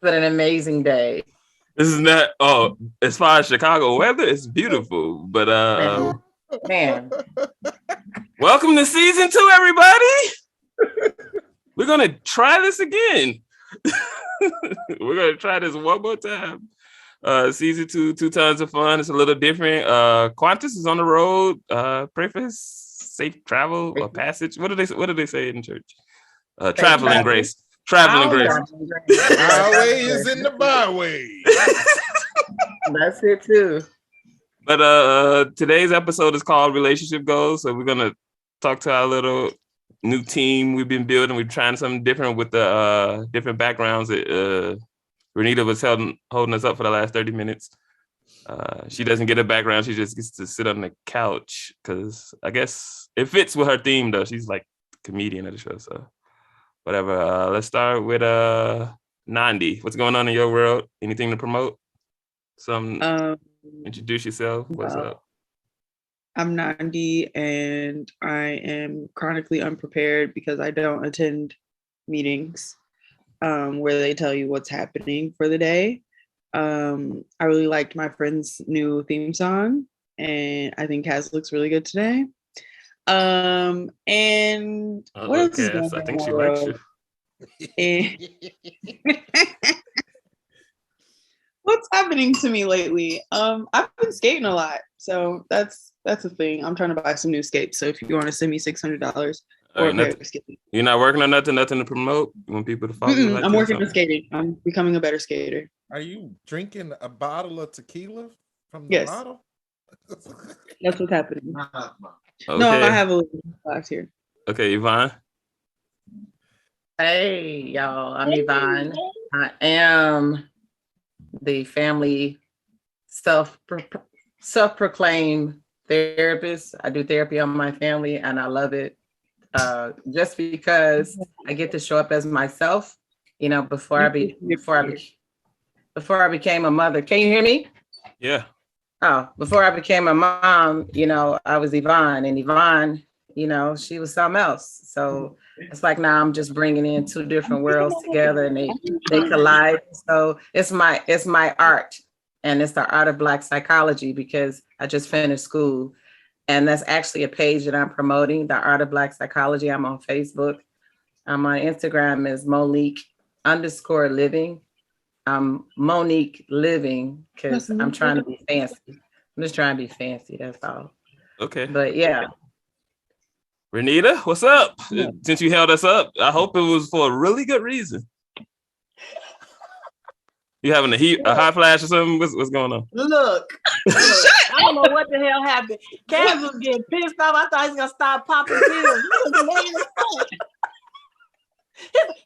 been an amazing day. This is not. Oh, as far as Chicago weather, it's beautiful. But man. Welcome to season 2, everybody. We're gonna try this again. We're gonna try this one more time. Season 2, 2 tons of fun. It's a little different. Quantis is on the road. Pray for his safe travel or passage. What do they say in church? Traveling grace. Traveling grace. Highway is in the byway. That's it too. But today's episode is called Relationship Goals. So we're gonna talk to our little new team we've been building. We're trying something different with the different backgrounds. Renita was holding us up for the last 30 minutes. She doesn't get a background. She just gets to sit on the couch because I guess it fits with her theme though. She's like the comedian of the show. So whatever. Let's start with Nandi. What's going on in your world? Anything to promote? Introduce yourself. What's up? I'm Nandi, and I am chronically unprepared because I don't attend meetings where they tell you what's happening for the day. I really liked my friend's new theme song, and I think Kaz looks really good today. And what else is going on? I think she likes you. What's happening to me lately? I've been skating a lot, so that's a thing. I'm trying to buy some new skates. So if you want to send me $600 you're not working on nothing to promote. You want people to follow you? I'm working on skating. I'm becoming a better skater. Are you drinking a bottle of tequila from the bottle? That's what's happening. Okay. No, I have a little glass here. Okay, Yvonne. Hey, y'all. I'm Yvonne. I am the family self-proclaimed therapist. I do therapy on my family, and I love it. Just because I get to show up as myself, before I became a mother. Can you hear me? Yeah. Oh, before I became a mom, I was Yvonne, and Yvonne, she was something else. So it's like now I'm just bringing in two different worlds together, and they collide. So it's my art, and it's the art of Black psychology because I just finished school. And that's actually a page that I'm promoting, the Art of Black Psychology. I'm on Facebook. I'm on Instagram is Monique_living. I'm Monique Living because I'm trying to be fancy. I'm just trying to be fancy, that's all. Okay. But yeah. Renita, what's up? Yeah. Since you held us up, I hope it was for a really good reason. You having a hot flash or something? What's going on? Look. I don't know what the hell happened. Kaz was getting pissed off. I thought he was gonna start popping pills. Don't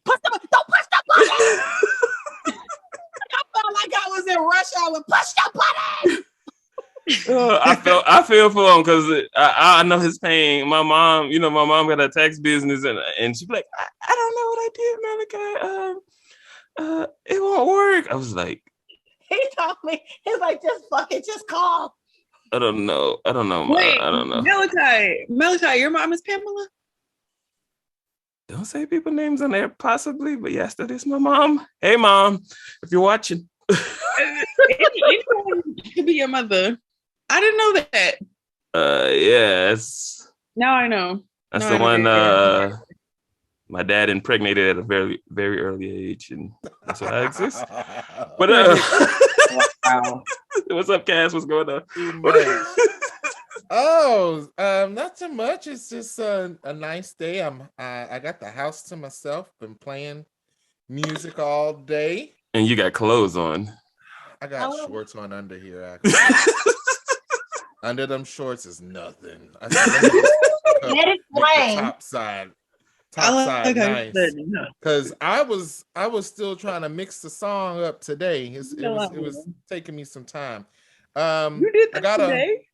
push the button. I felt like I was in rush hour. Push the button. I feel for him because I know his pain. My mom got a tax business and she's like, I don't know what I did, Malachi. It won't work. I was like, he told me, he's like, just call. I don't know. Wait, I don't know. Malachi, your mom is Pamela? Don't say people names on there, possibly, but yes, that is my mom. Hey, Mom, if you're watching. It could be your mother. I didn't know that. Yeah. Now I know. That's the one my dad impregnated at a very, very early age, and that's why I exist. But wow. What's up, Kaz? What's going on? Not too much. It's just a nice day. I got the house to myself. Been playing music all day. And you got clothes on. I got shorts on under here. Actually, under them shorts is nothing. Let it rain. Top side nice. Because I was still trying to mix the song up today. It was taking me some time. You did that today?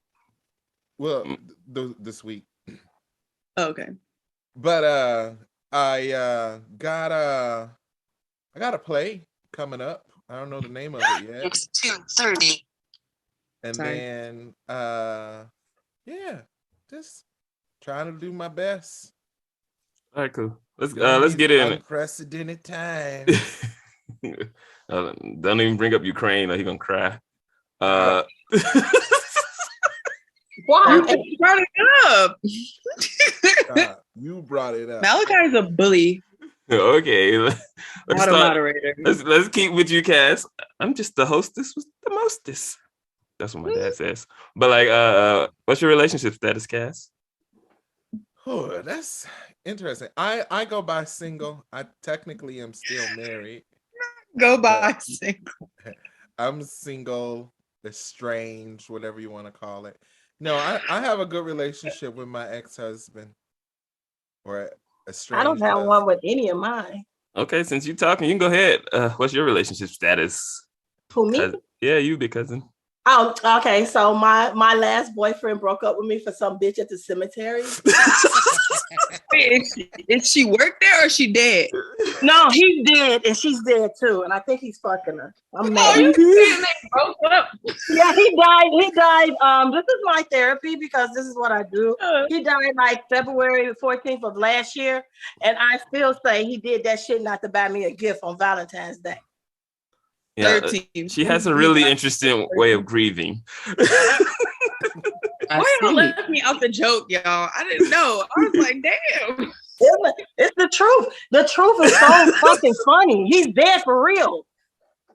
This week. Oh, okay. But I got a play coming up. I don't know the name of it yet. It's 2:30. And then just trying to do my best. All right, cool. Let's get in. Unprecedented time. Don't even bring up Ukraine or he's gonna cry. Why? You brought it up. You brought it up. Malachi's a bully. Okay. Not a moderator. Let's keep with you, Kaz. I'm just the hostess with the mostest. That's what my dad says. But like, what's your relationship status, Kaz? Oh, that's interesting. I go by single. I technically am still married. Go by single. I'm single, estranged, whatever you want to call it. No, I have a good relationship with my ex-husband. Or estranged. I don't have one with any of mine. Okay, since you're talking, you can go ahead. What's your relationship status? For me? Yeah, you, big cousin. Oh, okay. So my last boyfriend broke up with me for some bitch at the cemetery. Did she work there or is she dead? No, he's dead and she's dead too. And I think he's fucking her. I'm mad. Oh, you saying they broke up? Yeah, he died. This is my therapy because this is what I do. He died like February 14th of last year. And I still say he did that shit not to buy me a gift on Valentine's Day. Yeah, she has a really interesting way of grieving. Why y'all left me out the joke, y'all? I didn't know. I was like, damn. It's the truth. The truth is so fucking funny. He's dead for real.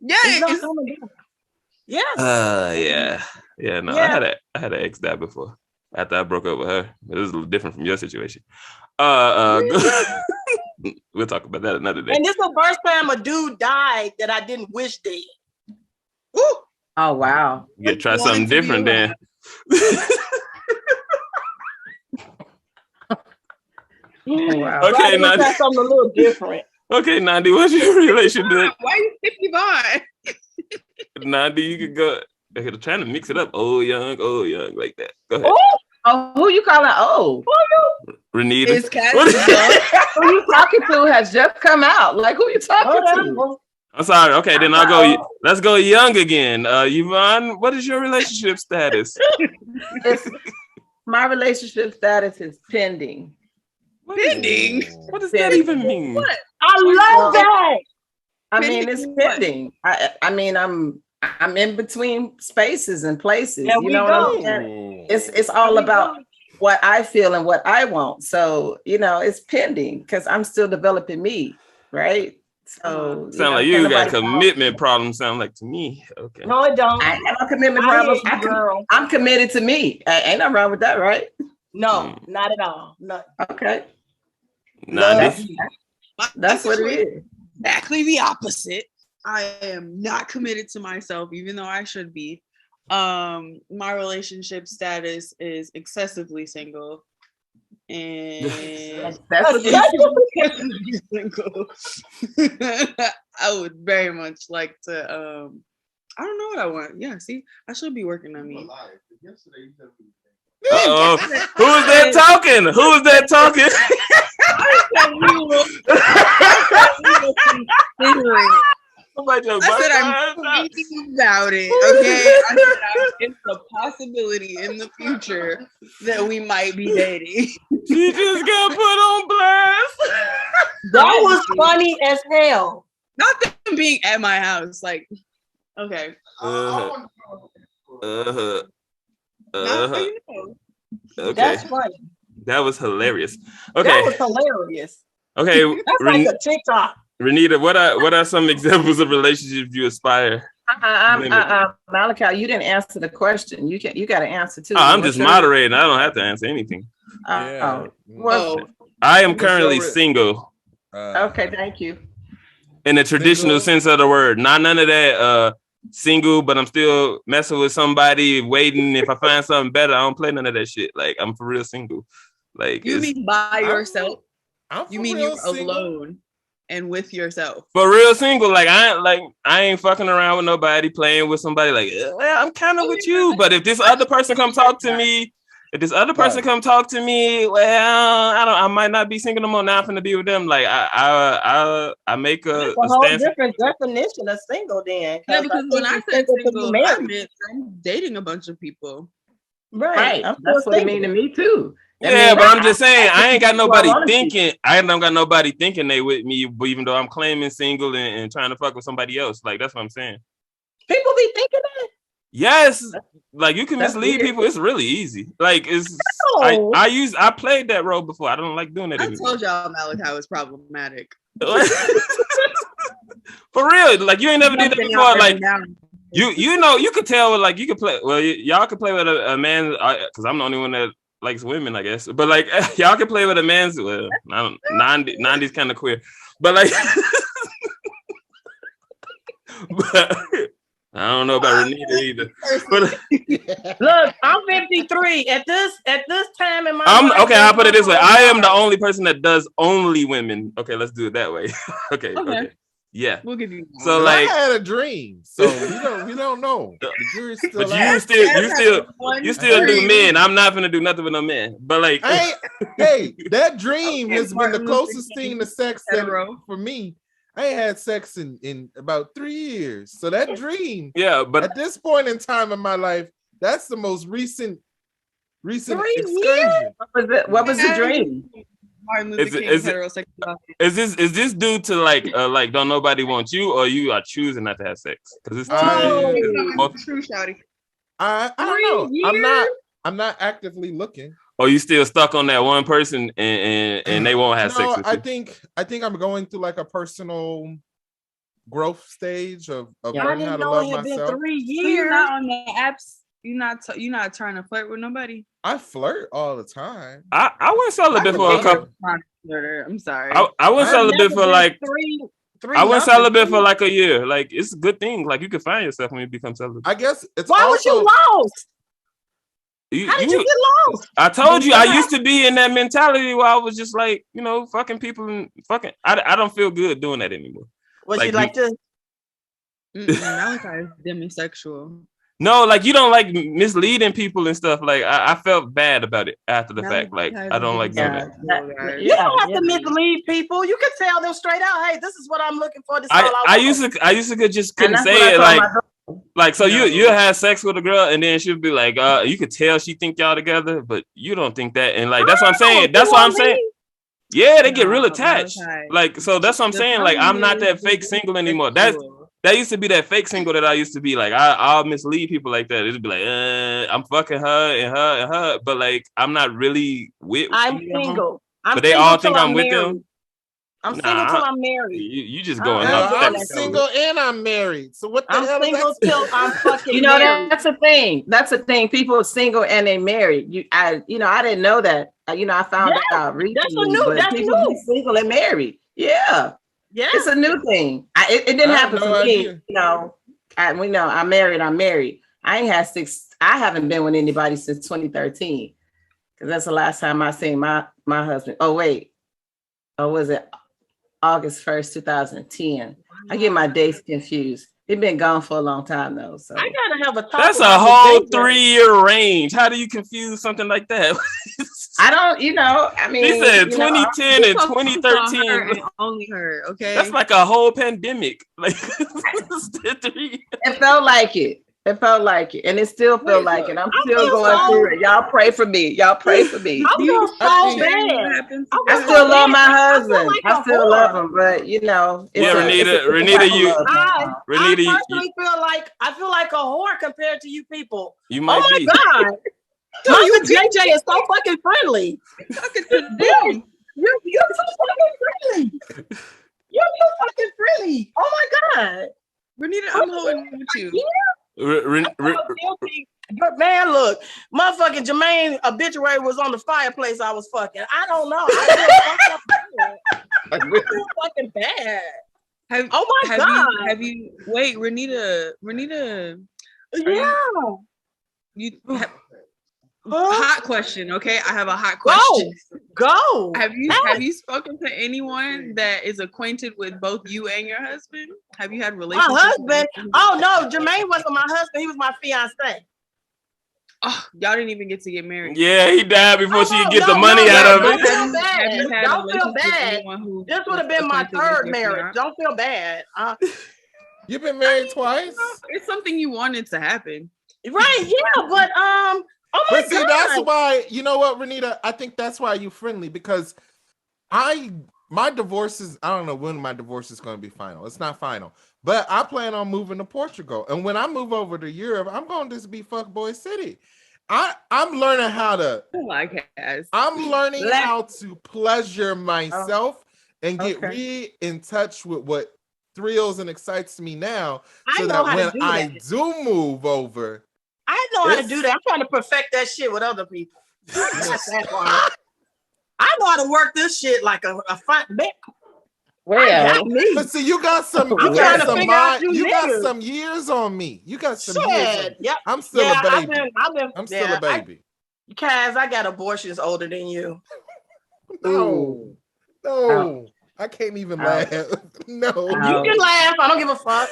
Yeah. Yes. Yeah. No, yeah. I had an ex die before after I broke up with her. It was a little different from your situation. We'll talk about that another day. And this is the first time a dude died that I didn't wish dead. Ooh. Oh wow. You gotta try something different then. Wow. Okay, Nandi. Try something a little different. Okay, Nandi, what's your relationship? Why you skip Yvonne? Nandi, you could go. Okay, trying to mix it up. Old, young, like that. Go ahead. Oh, who you calling old? Renita. It's Who you talking to has just come out. Like, who you talking to? I'm sorry. Okay, then I'll go. Let's go young again. Yvonne, what is your relationship status? My relationship status is pending. Pending? What does that even mean? What? I love that. I mean, it's pending. I mean, I'm in between spaces and places. You know what I'm saying? It's all about what I feel and what I want. So, it's pending because I'm still developing me, right? So sound like you got commitment problems. Sound like to me. Okay. No, it don't. I have no commitment problems. I'm committed to me. Ain't nothing wrong with that, right? No, not at all. No. Okay. Nandi. That's what it is. Exactly the opposite. I am not committed to myself, even though I should be. My relationship status is excessively single. And excessively single. I would very much like to I don't know what I want. Yeah, see, I should be working on me. Uh-oh. Who is that talking? Who is that talking? I said I'm thinking about it. Okay, I said it's a possibility in the future that we might be dating. She just got put on blast. That was funny as hell. Not them being at my house, like, okay. Okay. That's funny. That was hilarious. Okay. That was hilarious. Okay. That's like a TikTok. Renita, what are some examples of relationships you aspire? Malachi, you didn't answer the question. You got to answer too. I'm just moderating. I don't have to answer anything. I am currently single. Okay, thank you. In the traditional sense of the word, not none of that. Single, but I'm still messing with somebody, waiting. If I find something better, I don't play none of that shit. Like, I'm for real single. Like, you mean by yourself? You mean you're alone and with yourself? For real single. Like, I ain't fucking around with nobody, playing with somebody. Like, I'm kind of with you, but if this other person come talk to me, well, I might not be single no more. Now I'm finna be with them. Like, I make a whole stance. Different definition of single then. Yeah, because when I said single, I meant I'm dating a bunch of people. Right. That's what it means to me too. Yeah, but I'm just saying, I ain't got nobody thinking. I don't got nobody thinking they with me, but even though I'm claiming single and trying to fuck with somebody else, like that's what I'm saying. People be thinking that. Yes, like you can mislead people. It's really easy. Like it's. No. I played that role before. I don't like doing that anymore. I told y'all Malachi was problematic. For real, like you ain't never did that before. Like you know, you could tell. Like you could play. Well, y'all could play with a man because I'm the only one that likes women, I guess. But like y'all can play with a man's. Well, I don't. Nandi's kind of queer, but like. But I don't know about Renita either. But, look, I'm 53. At this time in my life, okay, I'll put it this way. I am the only person that does only women. Okay, let's do it that way. Okay. Yeah. We'll give you so like I had a dream. So we don't know. The jury's still but you still do men. I'm not gonna do nothing with no men. But like hey, that dream has been the closest thing to sex for me. I ain't had sex in about 3 years. So that dream, but at this point in time in my life, that's the most recent 3 excursion. Years? What was the dream? Is this due to like don't nobody want you, or you are choosing not to have sex? Because it's true, shouty. I don't know. I'm not actively looking. Or you still stuck on that one person and they won't have sex with you? I think I'm going through like a personal growth stage of learning how to love myself. Been 3 years. So you're not on the apps. You're not trying to flirt with nobody. I flirt all the time. I went celibate for a couple. I'm sorry. I went celibate for like I went celibate for like a year. Like it's a good thing. Like you can find yourself when you become celibate. I guess it's. Why was you lost? How did you get lost? I told you I used to be in that mentality where I was just like, fucking people and fucking. I don't feel good doing that anymore. Was you like this? Malachi is demisexual. No, like you don't like misleading people and stuff. Like I felt bad about it after the fact. Like I don't like doing that. You don't have to mislead people. You can tell them straight out, hey, this is what I'm looking for. This is all I used to just couldn't say it like so you have sex with a girl and then she'll be like you could tell she think y'all together, but you don't think that, and like that's what I'm saying. That's what I'm saying. Yeah, they get real attached. Like so that's what I'm saying. Like I'm not that fake single anymore. That used to be that fake single that I used to be. Like I'll mislead people like that. It'd be like I'm fucking her and her and her, but like I'm not really with. I'm single. But they all think I'm with them. I'm single till I'm married. You just going up. I'm single and I'm married. So what the hell is that? I'm single till I'm fucking married. That's a thing. That's a thing. People are single and they married. I didn't know that. I found out recently. That's people new. Single and married. Yeah. It's a new thing. It didn't happen for me. I'm married. I ain't had sex. I haven't been with anybody since 2013. Because that's the last time I seen my husband. Oh, wait. Or was it August 1st, 2010. Wow. I get my dates confused. They've been gone for a long time though. So I gotta have a talk. That's a whole 3-year range. How do you confuse something like that? I don't, I mean, she said 2010 and 2013. And only her, okay. That's like a whole pandemic. Like it felt like it. It felt like it, and it still felt like it. I'm still going through it. Y'all pray for me. I feel so bad. I still love my husband. I still love him, but Renita, I personally feel like a whore compared to you people. You might be. Oh my God. You JJ is so fucking friendly. Talking to them. You're so fucking friendly. You're so fucking friendly. Oh my God. Renita, I'm holding with you. But man, look, motherfucking Jermaine obituary was on the fireplace. I was fucking. I don't know. I feel fucking bad. Oh my God. Have you? Wait, Renita. Yeah. Hot question, okay? I have a hot question. Go. Have you spoken to anyone that is acquainted with both you and your husband? Have you had relationships? My husband? Oh no, Jermaine wasn't my husband. He was my fiance. Oh, y'all didn't even get to get married. Yeah, he died before she could get the money out of it. Don't feel bad. This would have been my third marriage. Don't feel bad. You've been married twice? It's something you wanted to happen. Right, yeah, but Oh my But see, God. that's why, you know what, Renita? I think that's why you friendly, because my divorce is, I don't know when my divorce is going to be final. It's not final. But I plan on moving to Portugal. And when I move over to Europe, I'm going to just be fuckboy city. I'm learning how to how to pleasure myself and get in touch with what thrills and excites me now, so that when I do move over, I know how to do that. I'm trying to perfect that shit with other people. I know how to work this shit like a fun man. Well, but see, you got some years on me. You got some years. Yep. I'm still a baby. I'm still a baby. Kaz, I got abortions older than you. No. I can't even laugh. No. You can laugh. I don't give a fuck.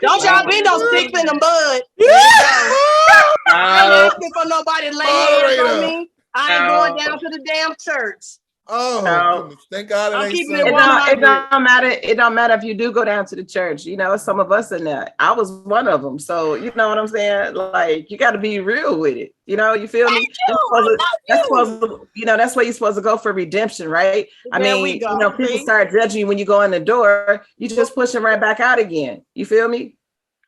Don't y'all be no sticks in the mud. I'm asking for nobody to lay hands on me. I ain't going down to the damn church. Goodness. Thank God I'm keeping it don't matter. It don't matter if you do go down to the church. You know, some of us in there. I was one of them. So you know what I'm saying? Like, you got to be real with it. You know, you feel me? That's supposed to, you know, that's where you're supposed to go for redemption, right? I mean, you know, people start judging you when you go in the door. You just push them right back out again. You feel me?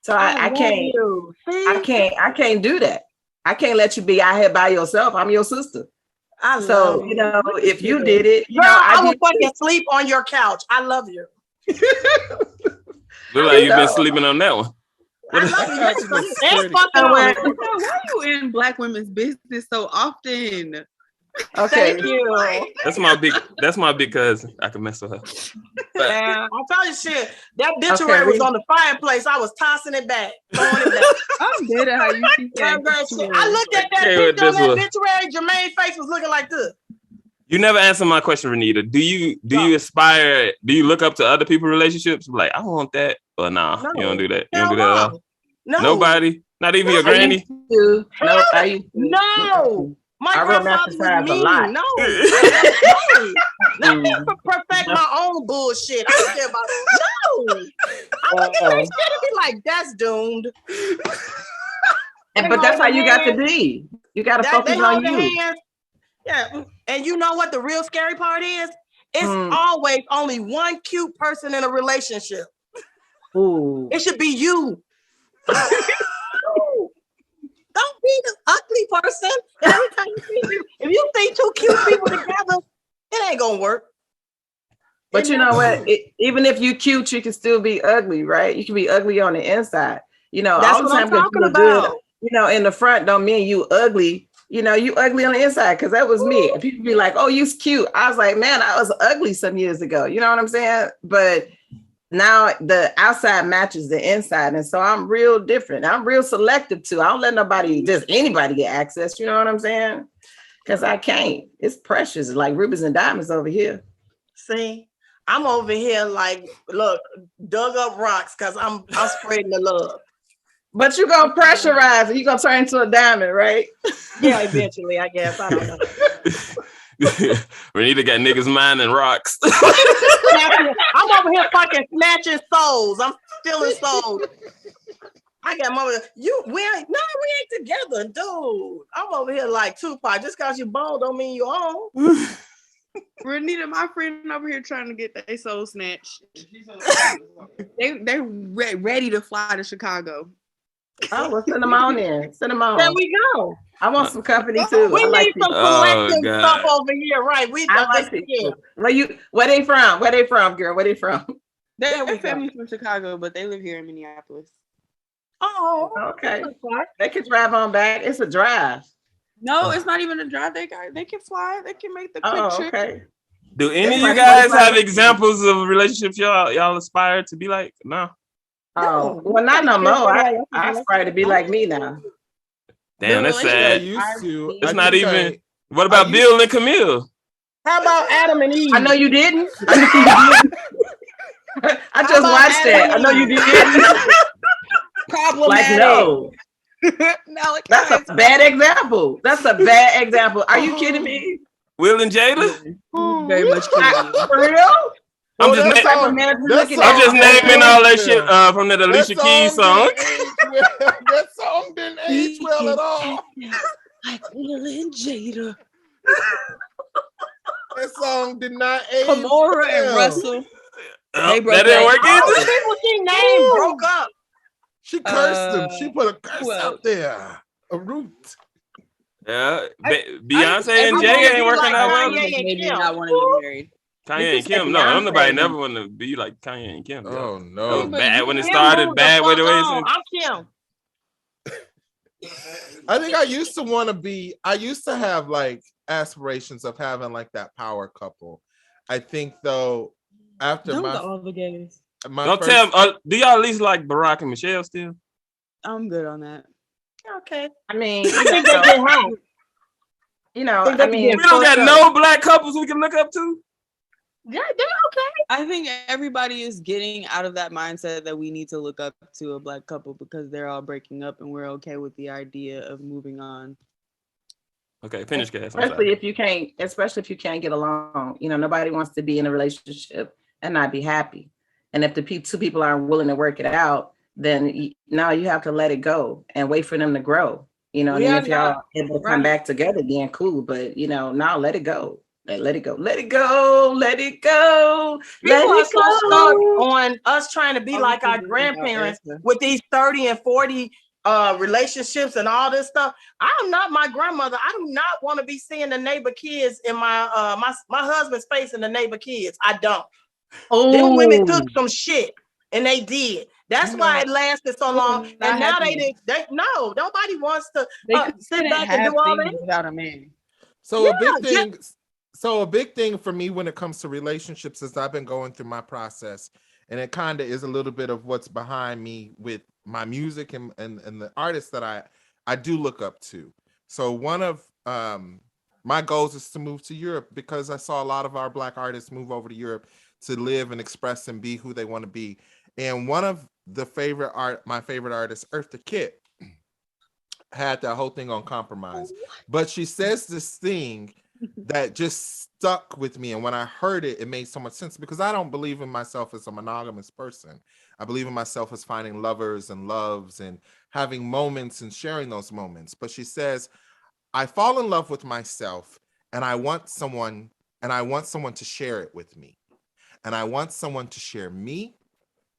So I can't do that. I can't let you be out here by yourself. I'm your sister. So, you know, if you did it, you know, I will fucking sleep on your couch. I love you. Look like you've been sleeping on that one. I love you. Why are you in Black women's business so often? Okay. Thank you. That's my big cousin. I can mess with her. I'll tell you shit. That obituary was on the fireplace. I was tossing it back, throwing it back. I'm dead at how you keep that. I looked at that picture on that obituary. Jermaine's face was looking like this. You never answered my question, Renita. Do you aspire? Do you look up to other people's relationships? Like, I want that, or nah? No. You don't do that. You don't do that at all. No. Nobody. Not even your granny. No. My grandfather was mean. No. Let me perfect my own bullshit. I don't care about it. No. I look at that shit and be like, that's doomed. But that's how you got to be. You got to focus on you. Yeah. And you know what the real scary part is? It's always only one cute person in a relationship. Ooh. It should be you. Don't be the ugly person. Every time if you see two cute people together, it ain't gonna work. But you know what? Even if you cute, you can still be ugly, right? You can be ugly on the inside. You know, that's all the what time I'm talking about. Good, you know, in the front don't mean you ugly. You know, you ugly on the inside, because that was me. And people be like, oh, you cute. I was like, man, I was ugly some years ago. You know what I'm saying? But now the outside matches the inside. And so I'm real different. I'm real selective too. I don't let anybody get access. You know what I'm saying? Because I can't. It's precious, like rubies and diamonds over here. See, I'm over here like, look, dug up rocks because I'm spreading the love. But you're going to pressurize and you're going to turn into a diamond, right? Yeah, eventually, I guess. I don't know. Renita got niggas mining rocks. I'm over here fucking snatching souls. I'm stealing souls. I got my we ain't together, dude. I'm over here like Tupac. Just cause you bald don't mean you own. Renita, my friend over here trying to get their soul snatched. They're ready to fly to Chicago. Oh, well, send them on in. Send them on. There we go. I want some company too. We need some collective stuff over here, right? Where they from? Where they from, girl? Where they from? Their family's from Chicago, but they live here in Minneapolis. Oh, okay. They can drive on back. It's a drive. No, it's not even a drive. They can fly. They can make the quick trip. Okay. Do any of you guys have examples of relationships y'all aspire to be like? No. Oh, well, not no more. I aspire to be like me now. Damn, that's sad. It's not even. What about Bill and Camille? How about Adam and Eve? I know you didn't. I just watched that. I know you didn't. Problematic. Like, no. That's a bad example. Are you kidding me? Will and Jada? Very much kidding. For real? I'm just naming all that shit from that Alicia Keys song. That song didn't age well at all. Like Will and Jada. That song did not age Kamora well. and Russell. That didn't work All the either. people she named broke up. She cursed him. She put a curse out there. A root. Yeah, Beyonce and Jay ain't working out well. Maybe not want to get married. Kanye and Kim, no, nobody never want to be like Kanye and Kim. Oh That no, was bad when it started. Bad way the way it I'm Kim. I think I used to have like aspirations of having like that power couple. I think though, after all the gays. Don't tell me, do y'all at least like Barack and Michelle still? I'm good on that. Okay. I mean, I think they get home. you know, I mean, We don't got no black couples we can look up to. Yeah, they're okay. I think everybody is getting out of that mindset that we need to look up to a black couple because they're all breaking up and we're okay with the idea of moving on. Okay, finish, Kaz. especially if you can't get along. You know, nobody wants to be in a relationship and not be happy. And if the two people aren't willing to work it out, then now you have to let it go and wait for them to grow. You know, and if y'all able to come back together, then cool. But you know, now let it go. Let it go. Let it go. Let it go. People are so stuck on us trying to be like our grandparents with these 30 and 40 relationships and all this stuff. I am not my grandmother. I do not want to be seeing the neighbor kids in my husband's face and the neighbor kids. I don't. Them women took some shit and they did. That's why it lasted so long. And now nobody wants to sit back and do all that without a man. So a big thing for me when it comes to relationships is I've been going through my process, and it kind of is a little bit of what's behind me with my music and the artists that I do look up to. So one of my goals is to move to Europe because I saw a lot of our Black artists move over to Europe to live and express and be who they want to be. And one of my favorite artists, Eartha Kitt, had that whole thing on compromise. But she says this thing that just stuck with me. And when I heard it, it made so much sense because I don't believe in myself as a monogamous person. I believe in myself as finding lovers and loves and having moments and sharing those moments. But she says, I fall in love with myself and I want someone to share it with me. And I want someone to share me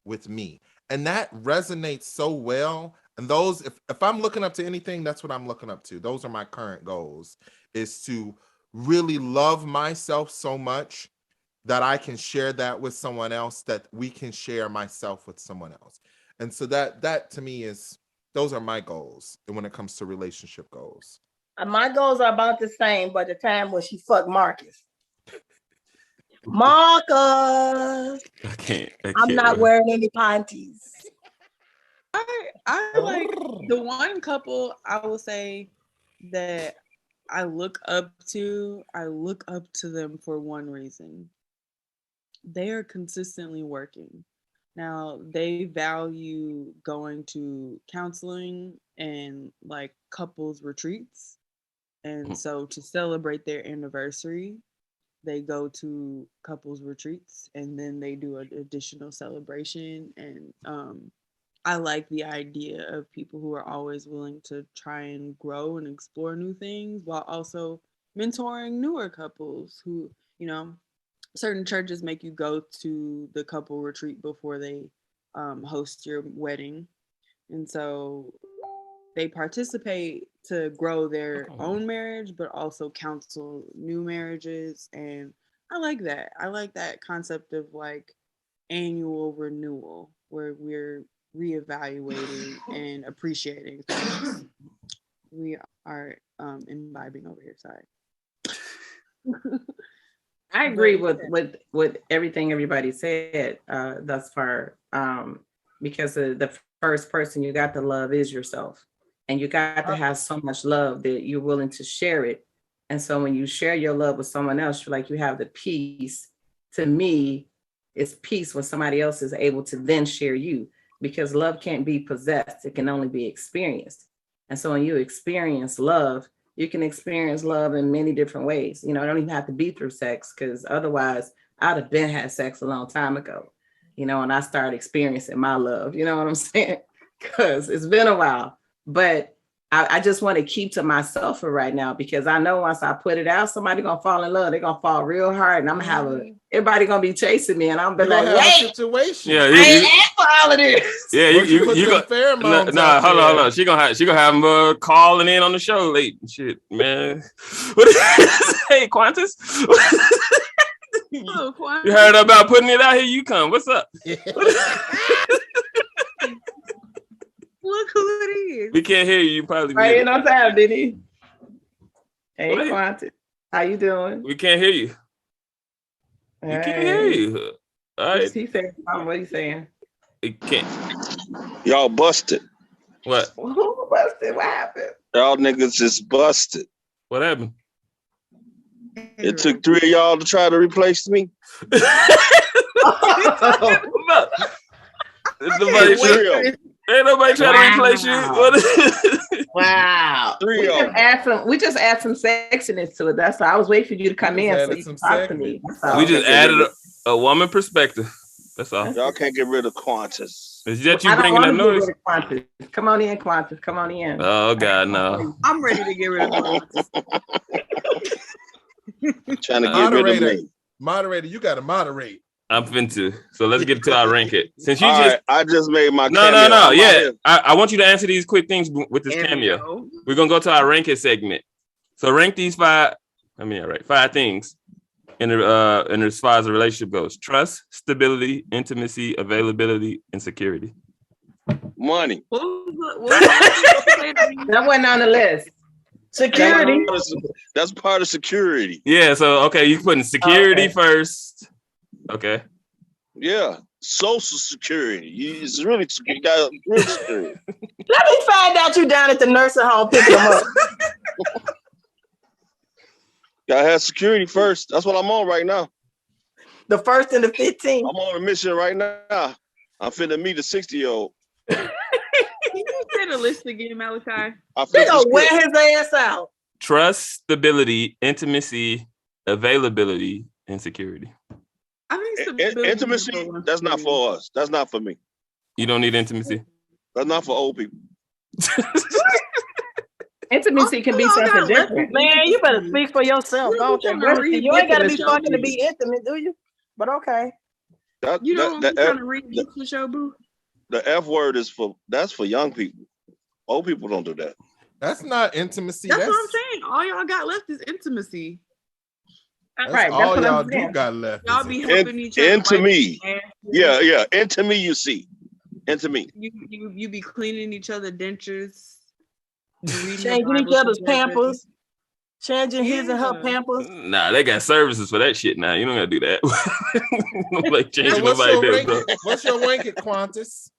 with me. And that resonates so well. And those, if I'm looking up to anything, that's what I'm looking up to. Those are my current goals, is to really love myself so much that I can share that with someone else, that we can share myself with someone else. And so that to me those are my goals when it comes to relationship goals. My goals are about the same, but the time when she fucked Marcus. Marcus. I'm not wearing any panties. I like the one couple I will say that I look up to them for one reason. They are consistently working. Now, they value going to counseling and like couples retreats. And so to celebrate their anniversary, they go to couples retreats and then they do an additional celebration. And I like the idea of people who are always willing to try and grow and explore new things while also mentoring newer couples who, you know, certain churches make you go to the couple retreat before they host your wedding. And so they participate to grow their own marriage, but also counsel new marriages. And I like that. I like that concept of like annual renewal where we're reevaluating and appreciating things. We are imbibing over here. Sorry. I agree with everything everybody said thus far, because the first person you got to love is yourself, and you got to have so much love that you're willing to share it. And so when you share your love with someone else, you're like, you have the peace. To me, it's peace when somebody else is able to then share you, because love can't be possessed. It can only be experienced. And so when you experience love, you can experience love in many different ways. You know, it don't even have to be through sex, because otherwise I'd have been had sex a long time ago, you know, and I started experiencing my love, you know what I'm saying? because it's been a while. But I just want to keep to myself for right now, because I know once I put it out, somebody gonna fall in love. They're gonna fall real hard, and I'm gonna have everybody gonna be chasing me, and I'm gonna be like, wait, situation. Yeah, I ain't asked for all of this. Yeah, you gonna hold on. She gonna have them calling in on the show late and shit, man. Hey, Quantis. Oh, Quantis. You heard about putting it out? Here you come. What's up? Look who it is. We can't hear you. You probably Right in on time, did he? Hey, What? Quantis. How you doing? We can't hear you. We can't hear you. All right. He saying, what he saying? It can't. Y'all busted. What? Who busted? What happened? Y'all niggas just busted. What happened? It took 3 of y'all to try to replace me. Ain't nobody trying to replace you. Wow. 3 of them. We just add some sexiness to it. That's all. I was waiting for you to come in so you can talk to me. We just added a woman perspective. That's all. Y'all can't get rid of Quantis. Is that you bringing that noise? Come on in, Quantis. Come on in. Oh, God, no. I'm ready to get rid of Quantis. Trying to get rid of me. Moderator, you got to moderate. I'm finna. So let's get to our rank it. Since you I just made my cameo. No. Yeah, I want you to answer these quick things with this cameo. We're gonna go to our rank it segment. So rank these 5 things in as far as the relationship goes: trust, stability, intimacy, availability, and security. Money. That wasn't on the list. Security. That's part of security. Yeah. So okay, you putting security first. Okay. Yeah. Social security. It's really you got real security. Let me find out you down at the nursing home picking them up. Gotta have security first. That's what I'm on right now. The 1st and the 15th. I'm on a mission right now. I'm finna meet a 60-year-old. Can you say the list again, Malachi? They gonna wear his ass out. Trust, stability, intimacy, availability, and security. I think intimacy, that's not for us. That's not for me. You don't need intimacy? That's not for old people. Intimacy can be something different. Man, you better speak for yourself. Don't you? You ain't gotta be fucking to be intimate, do you? But okay. You don't trying to read books for show, boo? The F word is that's for young people. Old people don't do that. That's not intimacy. That's what I'm saying. All y'all got left is intimacy. That's right. All that's y'all what do got left. Y'all be helping each other. Into me. Yeah. Into me, you see. Into me. You be cleaning each other dentures. Changing each other's pampers. Changing his and her pampers. Nah, they got services for that shit now. You don't gotta do that. Like changing nobody. What's your rank at Quantis?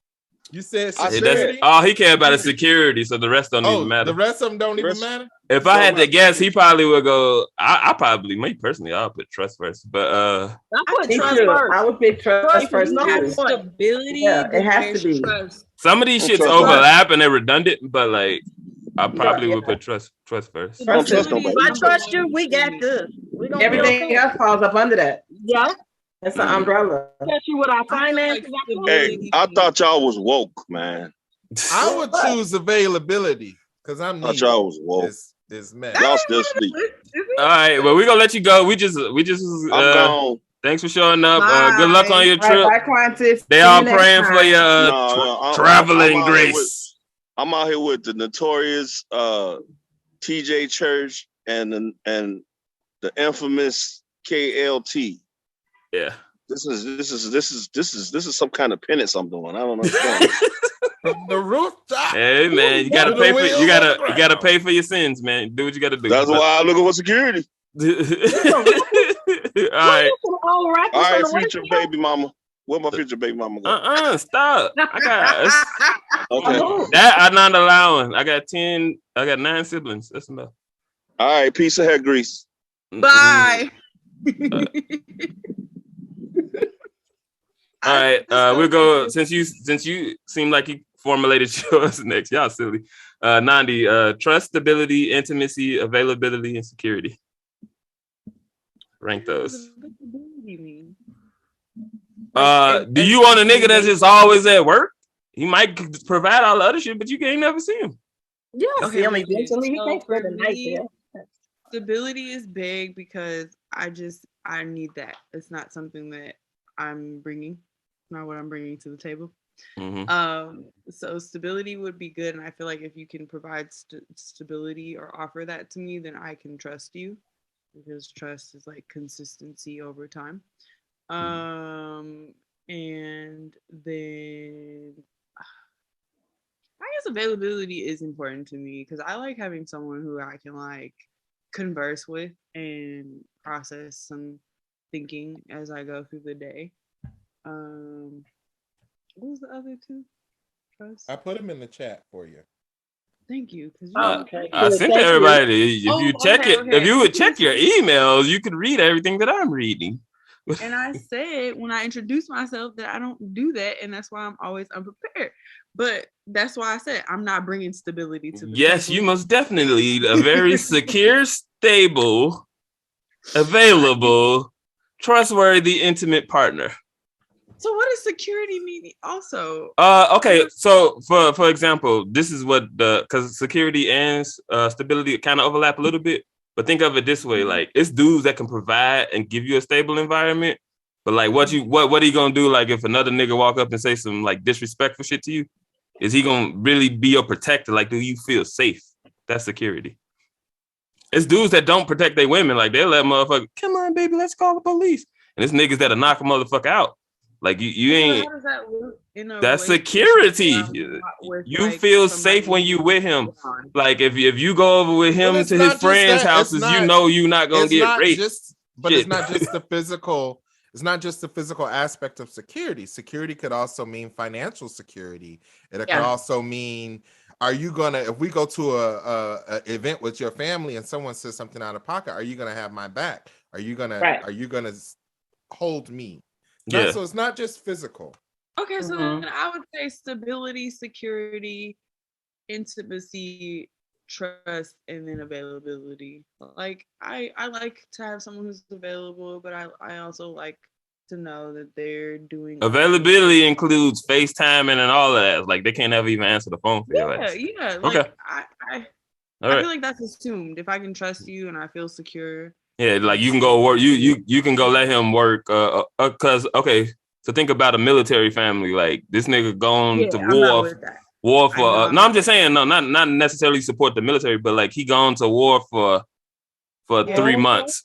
You said security? All he cared about is security, so the rest don't even matter. The rest of them don't even matter? If I had to guess, he probably would go, me personally, I'll put trust first. But I put trust first. I would pick trust first. Stability. Yeah, it has to be. Trust. Some of these shits overlap and they're redundant, but like I probably would put trust first. If I trust you, we got this. Everything else falls up under that. Yeah. It's an umbrella. Trust you with our finances. Hey, I thought y'all was woke, man. I would choose availability because I'm. I thought y'all was woke. This man. Y'all still sleep. All right, well, we're gonna let you go. We just I'm gone. Thanks for showing up. Good luck on your trip. Bye, Quantis. They all praying for your traveling grace. I'm out here with the notorious TJ Church and the infamous KLT. Yeah. This is some kind of penance I'm doing. I don't know. From the rooftop. Hey man, you gotta pay for you gotta pay for your sins, man. Do what you gotta do. That's why I'm looking for security. All right, future baby mama. Where my future baby mama go? Stop. I got okay. That I'm not allowing. I got 9 siblings. That's enough. All right, piece of hair grease. Bye. All right, we'll go since you seem like you formulated yours next. Y'all silly. Nandi, trust, stability, intimacy, availability, and security. Rank those. Do you want a nigga that's just always at work? he might provide all the other shit, but you can't never see him. Yeah, Okay, see him eventually. He can't for spend the night me, there. stability is big because I need that. It's not something that I'm bringing. It's not what I'm bringing to the table. So stability would be good, and I feel like if you can provide stability or offer that to me, then I can trust you, because trust is like consistency over time. And then I guess availability is important to me because I like having someone who I can like converse with and process some thinking as I go through the day. What was the other two? Trust. I put them in the chat for you. Thank you. I sent to everybody. If you check it, okay. if you would check your emails, you could read everything that I'm reading. And I said when I introduced myself that I don't do that, and that's why I'm always unprepared. But that's why I said I'm not bringing stability to the Yes, table. you most definitely a very secure, stable, available, trustworthy, intimate partner. So what does security mean also? Okay, so for example, this is what because security and stability kind of overlap a little bit, but think of it this way: like it's dudes that can provide and give you a stable environment, but like what are you gonna do? Like if another nigga walk up and say some like disrespectful shit to you, is he gonna really be your protector? Like, do you feel safe? That's security. It's dudes that don't protect their women, like they'll let motherfucker, come on, baby, let's call the police, and it's niggas that'll knock a motherfucker out. Like you ain't. How does that work in a that's security. You like feel safe when you with him. Like if you go over with him to his friends' houses, you know you're not gonna get raped. It's not just the physical. It's not just the physical aspect of security. Security could also mean financial security. It could also mean, are you gonna, if we go to a event with your family and someone says something out of pocket, are you gonna have my back? Are you gonna hold me? Yeah. So it's not just physical. Okay, so then I would say stability, security, intimacy, trust, and then availability. Like I like to have someone who's available, but I also like to know that they're doing availability includes FaceTime and all of that. Like they can't ever even answer the phone for your ass. Yeah. Like, okay. I feel like that's assumed. If I can trust you and I feel secure. Yeah, like you can go work. You can go let him work. Cause okay. So think about a military family. Like this nigga going to war for. No, I'm just saying. No, not necessarily support the military, but like he gone to war for 3 months.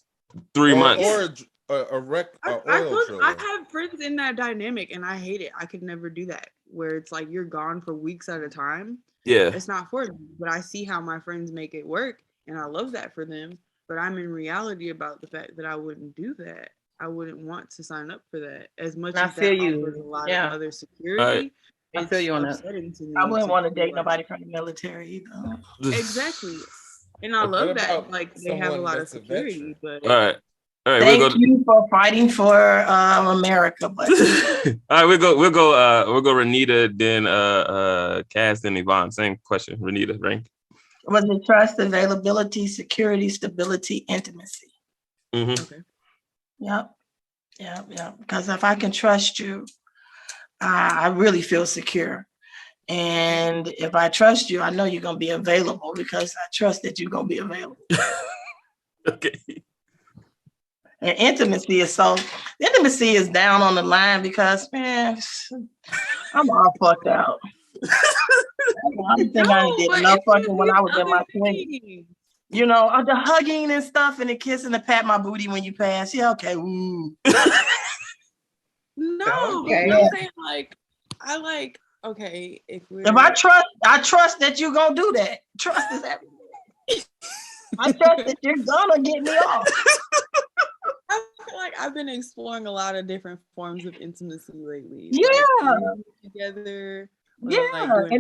3 months. I have friends in that dynamic, and I hate it. I could never do that. Where it's like you're gone for weeks at a time. Yeah, it's not for me. But I see how my friends make it work, and I love that for them. But I'm in reality about the fact that I wouldn't do that. I wouldn't want to sign up for that. As much as that offers a lot of other security, I feel you on that. I wouldn't want to date nobody from the military either. Exactly. And I love that. Like they have a lot of security. But all right. Thank you for fighting for America. But all right, we'll go Renita, then Kaz, then Yvonne. Same question. Renita, rank. Was it trust, availability, security, stability, intimacy? Okay. Yep. Because if I can trust you, I really feel secure. And if I trust you, I know you're gonna be available because I trust that you're gonna be available. Okay. And intimacy is down on the line because man, I'm all fucked out. I think I did enough fucking when I was in my 20s. You know, the hugging and stuff and the kissing and pat my booty when you pass. Yeah, okay. Ooh. No, okay. I'm saying like I like okay. If I trust that you're gonna do that. Trust is everything. I trust that you're gonna get me off. I feel like I've been exploring a lot of different forms of intimacy lately. Yeah, like together. And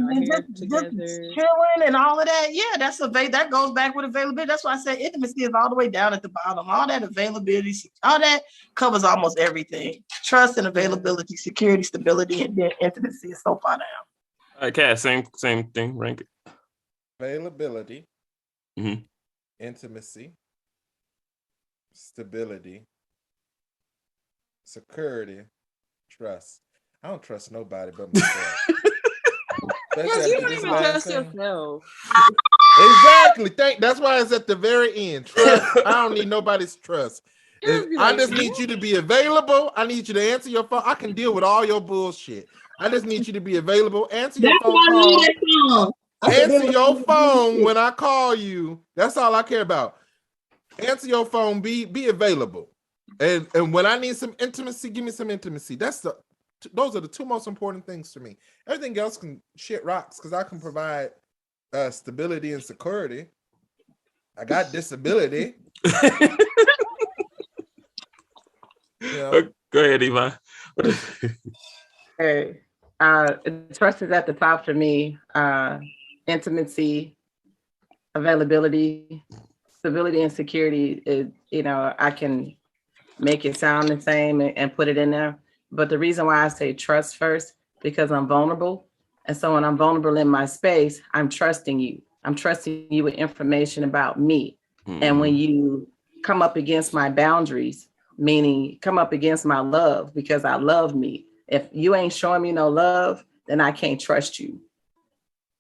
then just chilling and all of that. Yeah, that goes back with availability. That's why I say intimacy is all the way down at the bottom. All that availability, all that covers almost everything. Trust and availability, security, stability, and then intimacy is so far down. All right, Kaz, same thing. Rank it. Availability, intimacy, stability, security, trust. I don't trust nobody but myself. Because you don't even trust yourself. Exactly. That's why it's at the very end. Trust. I don't need nobody's trust. I just need you to be available. I need you to answer your phone. I can deal with all your bullshit. I just need you to be available. Answer your phone call. Answer your phone when I call you. That's all I care about. Answer your phone. Be available. And when I need some intimacy, give me some intimacy. Those are the two most important things to me. Everything else can shit rocks because I can provide stability and security. I got disability. Go ahead, Yvonne. Hey, trust is at the top for me. Intimacy, availability, stability, and security. I can make it sound the same and put it in there. But the reason why I say trust first, because I'm vulnerable. And so when I'm vulnerable in my space, I'm trusting you. I'm trusting you with information about me. Mm-hmm. And when you come up against my boundaries, meaning come up against my love, because I love me. If you ain't showing me no love, then I can't trust you.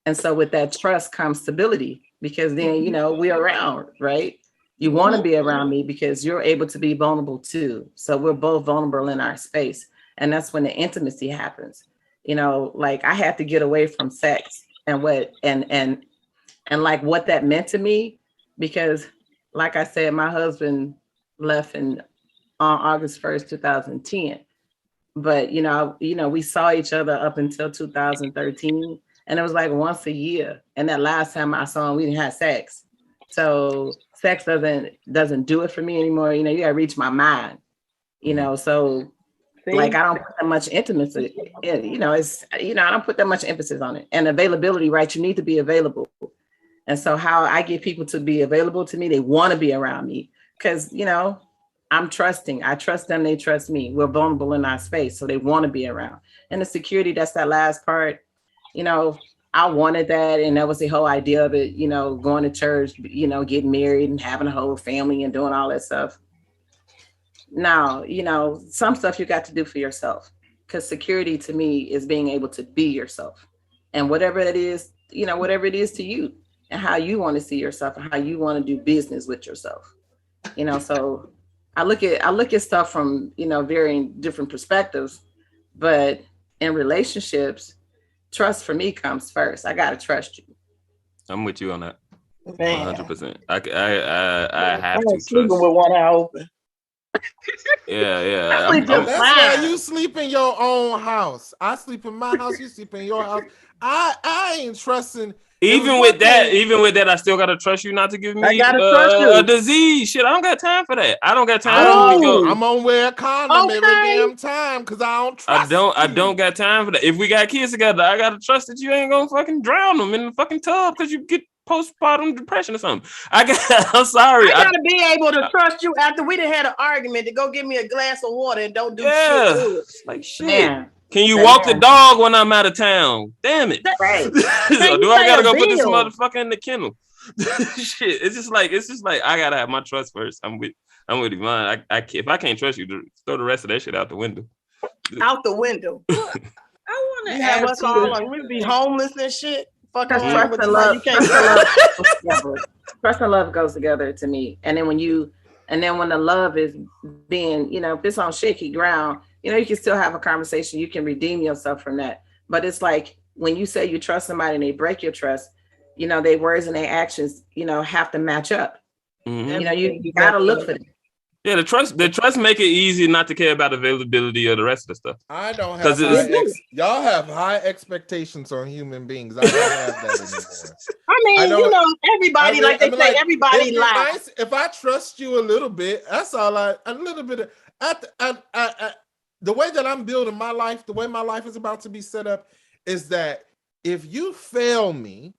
And so with that trust comes stability, because then, we're around, right? You want to be around me because you're able to be vulnerable too. So we're both vulnerable in our space. And that's when the intimacy happens. Like I had to get away from sex and what that meant to me, because like I said, my husband left on August 1st, 2010. But, we saw each other up until 2013. And it was like once a year. And that last time I saw him, we didn't have sex. So sex doesn't do it for me anymore. You gotta reach my mind, so like I don't put that much intimacy in, I don't put that much emphasis on it. And availability, right? You need to be available. And so how I get people to be available to me, they want to be around me because, I'm trusting. I trust them. They trust me. We're vulnerable in our space. So they want to be around. And the security, that's that last part, I wanted that. And that was the whole idea of it, going to church, getting married and having a whole family and doing all that stuff. Now, some stuff you got to do for yourself, because security to me is being able to be yourself and whatever it is, whatever it is to you and how you want to see yourself and how you want to do business with yourself. So I look at stuff from, varying different perspectives, but in relationships, trust for me comes first. I got to trust you. I'm with you on that. 100%. I have to sleeping trust. with one eye open. Yeah. That's why you sleep in your own house. I sleep in my house. You sleep in your house. I ain't trusting. Even with that, I still gotta trust you not to give me a disease. Shit, I don't got time for that. I don't got time to go. I'm gonna wear a condom every damn time because I don't trust. I don't got time for that. If we got kids together, I gotta trust that you ain't gonna fucking drown them in the fucking tub because you get postpartum depression or something. I'm sorry. I gotta be able to trust you after we done had an argument to go get me a glass of water and don't do shit. Like shit. Man. Can you walk the dog when I'm out of town? Damn it. Right. So do I gotta go put this motherfucker in the kennel? Shit. It's just like I gotta have my trust first. I'm with Yvonne. If I can't trust you, throw the rest of that shit out the window. Out the window. I want to have us all on. We be homeless and shit. Fuck around with love. You can't trust and love goes together to me. And then when the love is being, if it's on shaky ground, you can still have a conversation. You can redeem yourself from that. But it's like when you say you trust somebody and they break your trust, their words and their actions, have to match up. Mm-hmm. You gotta look for them. Yeah, the trust make it easy not to care about availability or the rest of the stuff. I don't have y'all have high expectations on human beings. I don't have that anymore. Everybody everybody lies. If I trust you a little bit, that's all a little bit of the way that I'm building my life, the way my life is about to be set up is that if you fail me,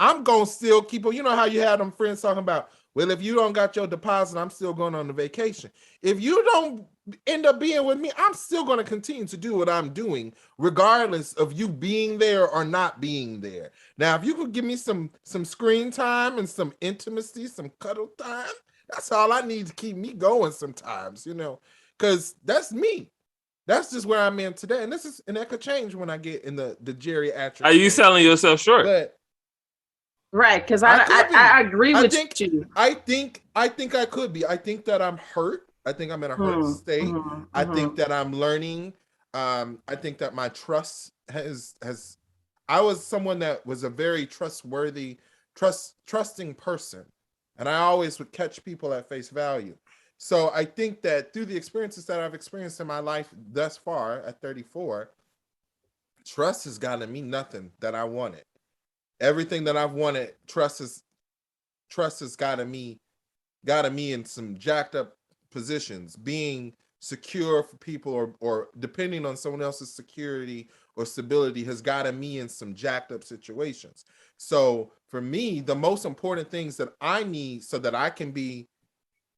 I'm gonna still keep on. You know how you had them friends talking about, well, if you don't got your deposit, I'm still going on the vacation. If you don't end up being with me, I'm still going to continue to do what I'm doing, regardless of you being there or not being there. Now, if you could give me some screen time and some intimacy, some cuddle time, that's all I need to keep me going sometimes, because that's me. That's just where I'm in today. And that could change when I get in the geriatric. Are you selling yourself short? But right, because I agree with you. I think I could be. I think that I'm hurt. I think I'm in a hurt state. I think that I'm learning. I think that my trust has I was someone that was a very trustworthy, trusting person. And I always would catch people at face value. So I think that through the experiences that I've experienced in my life thus far at 34, trust has gotten me nothing that I wanted. Everything that I've wanted, trust has gotten me in some jacked up positions, being secure for people or depending on someone else's security or stability has gotten me in some jacked up situations. So for me, the most important things that I need so that I can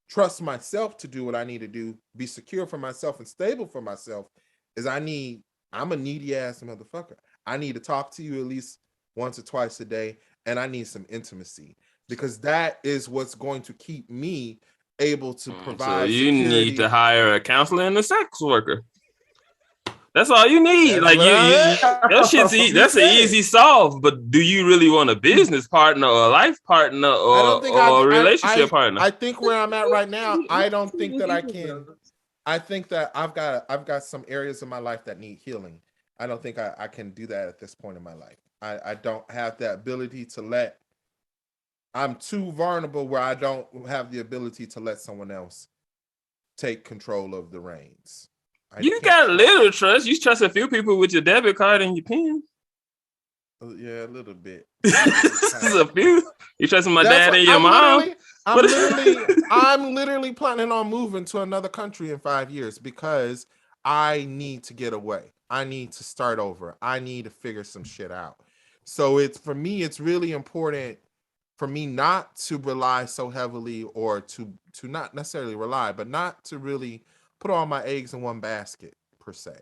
trust myself to do what I need to do, be secure for myself and stable for myself, is I'm a needy ass motherfucker. I need to talk to you at least once or twice a day, and I need some intimacy, because that is what's going to keep me able to provide. So you need to hire a counselor and a sex worker. That's all you need. That's an easy solve. But do you really want a business partner or a life partner or a relationship partner? I think where I'm at right now, I don't think that I can. I think that I've got some areas of my life that need healing. I don't think I can do that at this point in my life. I don't have that ability to I'm too vulnerable where I don't have the ability to let someone else take control of the reins. You got a little trust. You trust a few people with your debit card and your PIN. Yeah, a little bit. A few. You trust my dad and your mom? I'm literally planning on moving to another country in 5 years because I need to get away. I need to start over. I need to figure some shit out. So for me, it's really important for me not to rely so heavily, or to not necessarily rely, but not to really put all my eggs in one basket per se.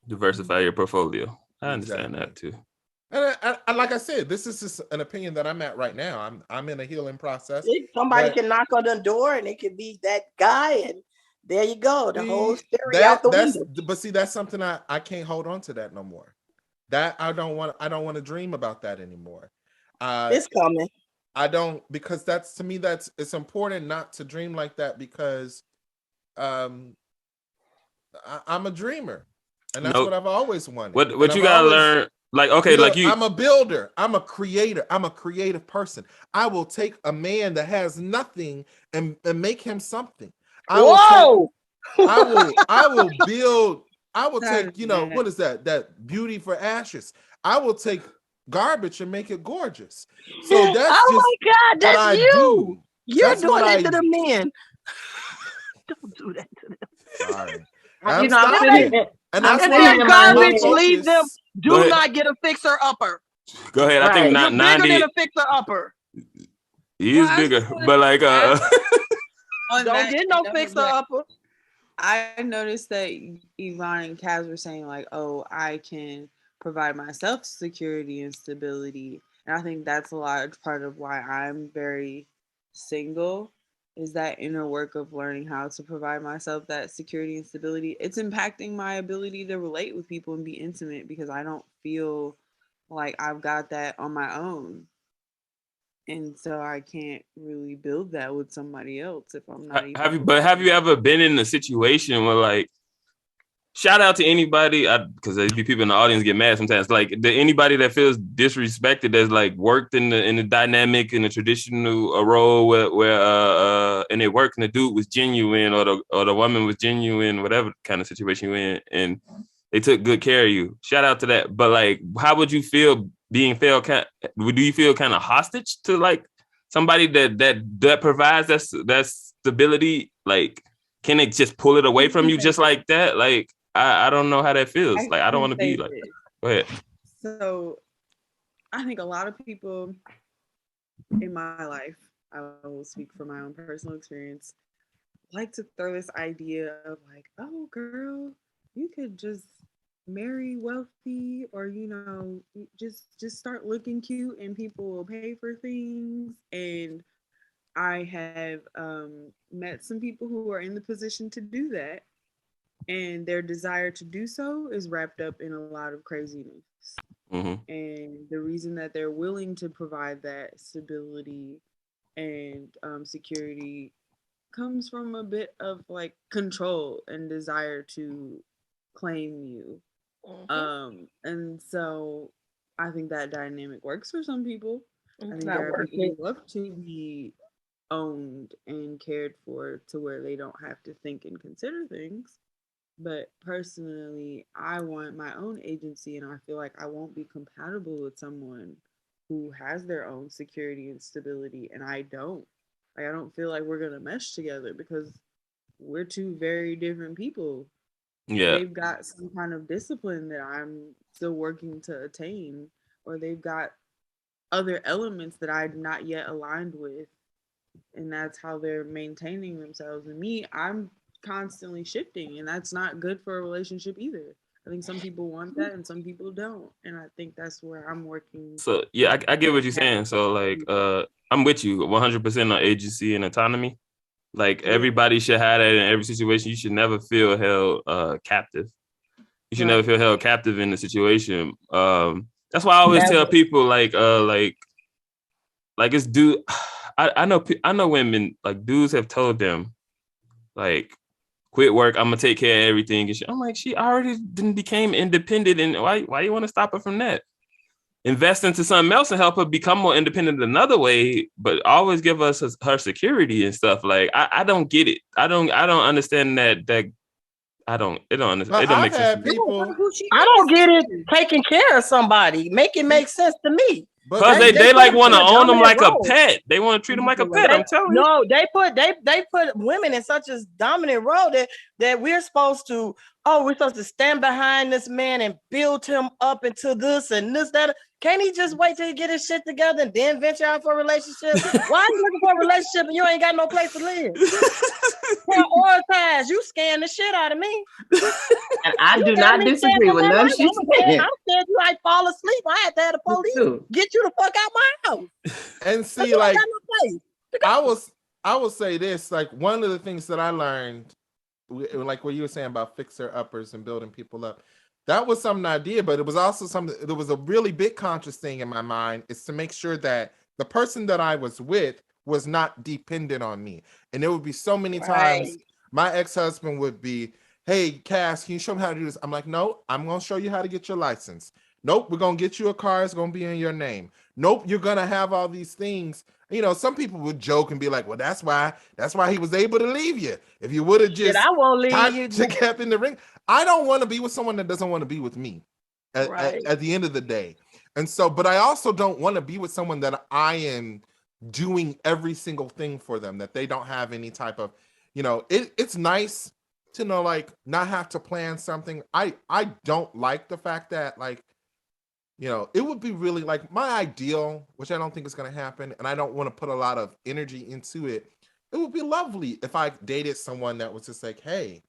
Diversify your portfolio. I understand that too. And like I said, this is just an opinion that I'm at right now. I'm in a healing process. Somebody can knock on the door and it could be that guy, and there you go. The whole theory out the window. But see, that's something I can't hold on to that no more. That I don't want to dream about that anymore. It's coming. I don't, because to me it's important not to dream like that, because I'm a dreamer, and that's what I've always wanted. What you gotta learn, I'm a builder, I'm a creator, I'm a creative person. I will take a man that has nothing and make him something. I will build. I will take, what is that beauty for ashes. I will take garbage and make it gorgeous. So that's my God, that's you. Do. You're doing that to the men. Don't do that to them. Sorry. If they're garbage, leave them. Do not get a fixer upper. Go ahead. I think Nandi, bigger than a fixer upper. He is bigger, but don't get no fixer upper. I noticed that Yvonne and Kaz were saying I can provide myself security and stability, and I think that's a large part of why I'm very single, is that inner work of learning how to provide myself that security and stability. It's impacting my ability to relate with people and be intimate, because I don't feel like I've got that on my own, and so I can't really build that with somebody else if I'm not. Have you ever been in a situation where shout out to anybody, because there's people in the audience get mad sometimes. Anybody that feels disrespected, that's worked in the dynamic, in the traditional role where and it worked and the dude was genuine, or the woman was genuine, whatever kind of situation you're in, and they took good care of you. Shout out to that. But how would you feel being felt? Do you feel kind of hostage to somebody that provides that stability? Can it just pull it away from you just like that? I don't know how that feels. I don't want to be like that. Go ahead. So I think a lot of people in my life, I will speak from my own personal experience, like to throw this idea of oh girl, you could just marry wealthy, or just start looking cute and people will pay for things. And I have met some people who are in the position to do that. and their desire to do so is wrapped up in a lot of craziness. And the reason that they're willing to provide that stability and security comes from a bit of like control and desire to claim you. And so I think that dynamic works for some people. I think there are people who love to be owned and cared for to where they don't have to think and consider things. But personally, I want my own agency, and I feel like I won't be compatible with someone who has their own security and stability, and I don't. Like, I don't feel like we're gonna mesh together because we're two very different people. Yeah. They've got some kind of discipline that I'm still working to attain, or they've got other elements that I'm not yet aligned with, and that's how they're maintaining themselves. And me, I'm constantly shifting, and that's not good for a relationship either. I think some people want that and some people don't, and I think that's where I'm working. So yeah, I get what you're saying. So like I'm with you 100% on agency and autonomy. Like everybody should have that in every situation. You should never feel held captive. You should never feel held captive in the situation. That's why I always tell people like it's dude. I know women, like dudes have told them like, quit work, I'm gonna take care of everything. And shit. I'm like, she already became independent, and why you want to stop her from that? Invest into something else and help her become more independent another way, but always give us her security and stuff. Like I don't get it. I don't understand that. It don't make sense. I don't get it. Taking care of somebody, make it make sense to me. Because they like want to own them like a pet. They want to treat them like a pet. I'm telling you. No, they put women in such a dominant role that we're supposed to stand behind this man and build him up into this and this, that. Can't he just wait till he get his shit together and then venture out for a relationship? Why are you looking for a relationship and you ain't got no place to live? Prioritize. You scam the shit out of me. And I do not disagree with none she's saying. I'm scared you might fall asleep. I had to have the police get you the fuck out my house. And see, like, I will say this, like, one of the things that I learned, like what you were saying about fixer-uppers and building people up, that was something I did, but it was also something, there was a really big conscious thing in my mind, is to make sure that the person that I was with was not dependent on me. And there would be so many times my ex-husband would be, hey, Kaz, can you show me how to do this? I'm like, no, I'm going to show you how to get your license. Nope, we're going to get you a car. It's going to be in your name. Nope, you're going to have all these things. You know, some people would joke and be like, well, that's why he was able to leave you. If you would have just I won't leave you. Kept in the ring. I don't want to be with someone that doesn't want to be with me at the end of the day. And so, but I also don't want to be with someone that I am doing every single thing for them, that they don't have any type of, you know, it's nice to know, like, not have to plan something. I don't like the fact that, like, you know, it would be really like my ideal, which I don't think is going to happen, and I don't want to put a lot of energy into it. It would be lovely if I dated someone that was just like, hey,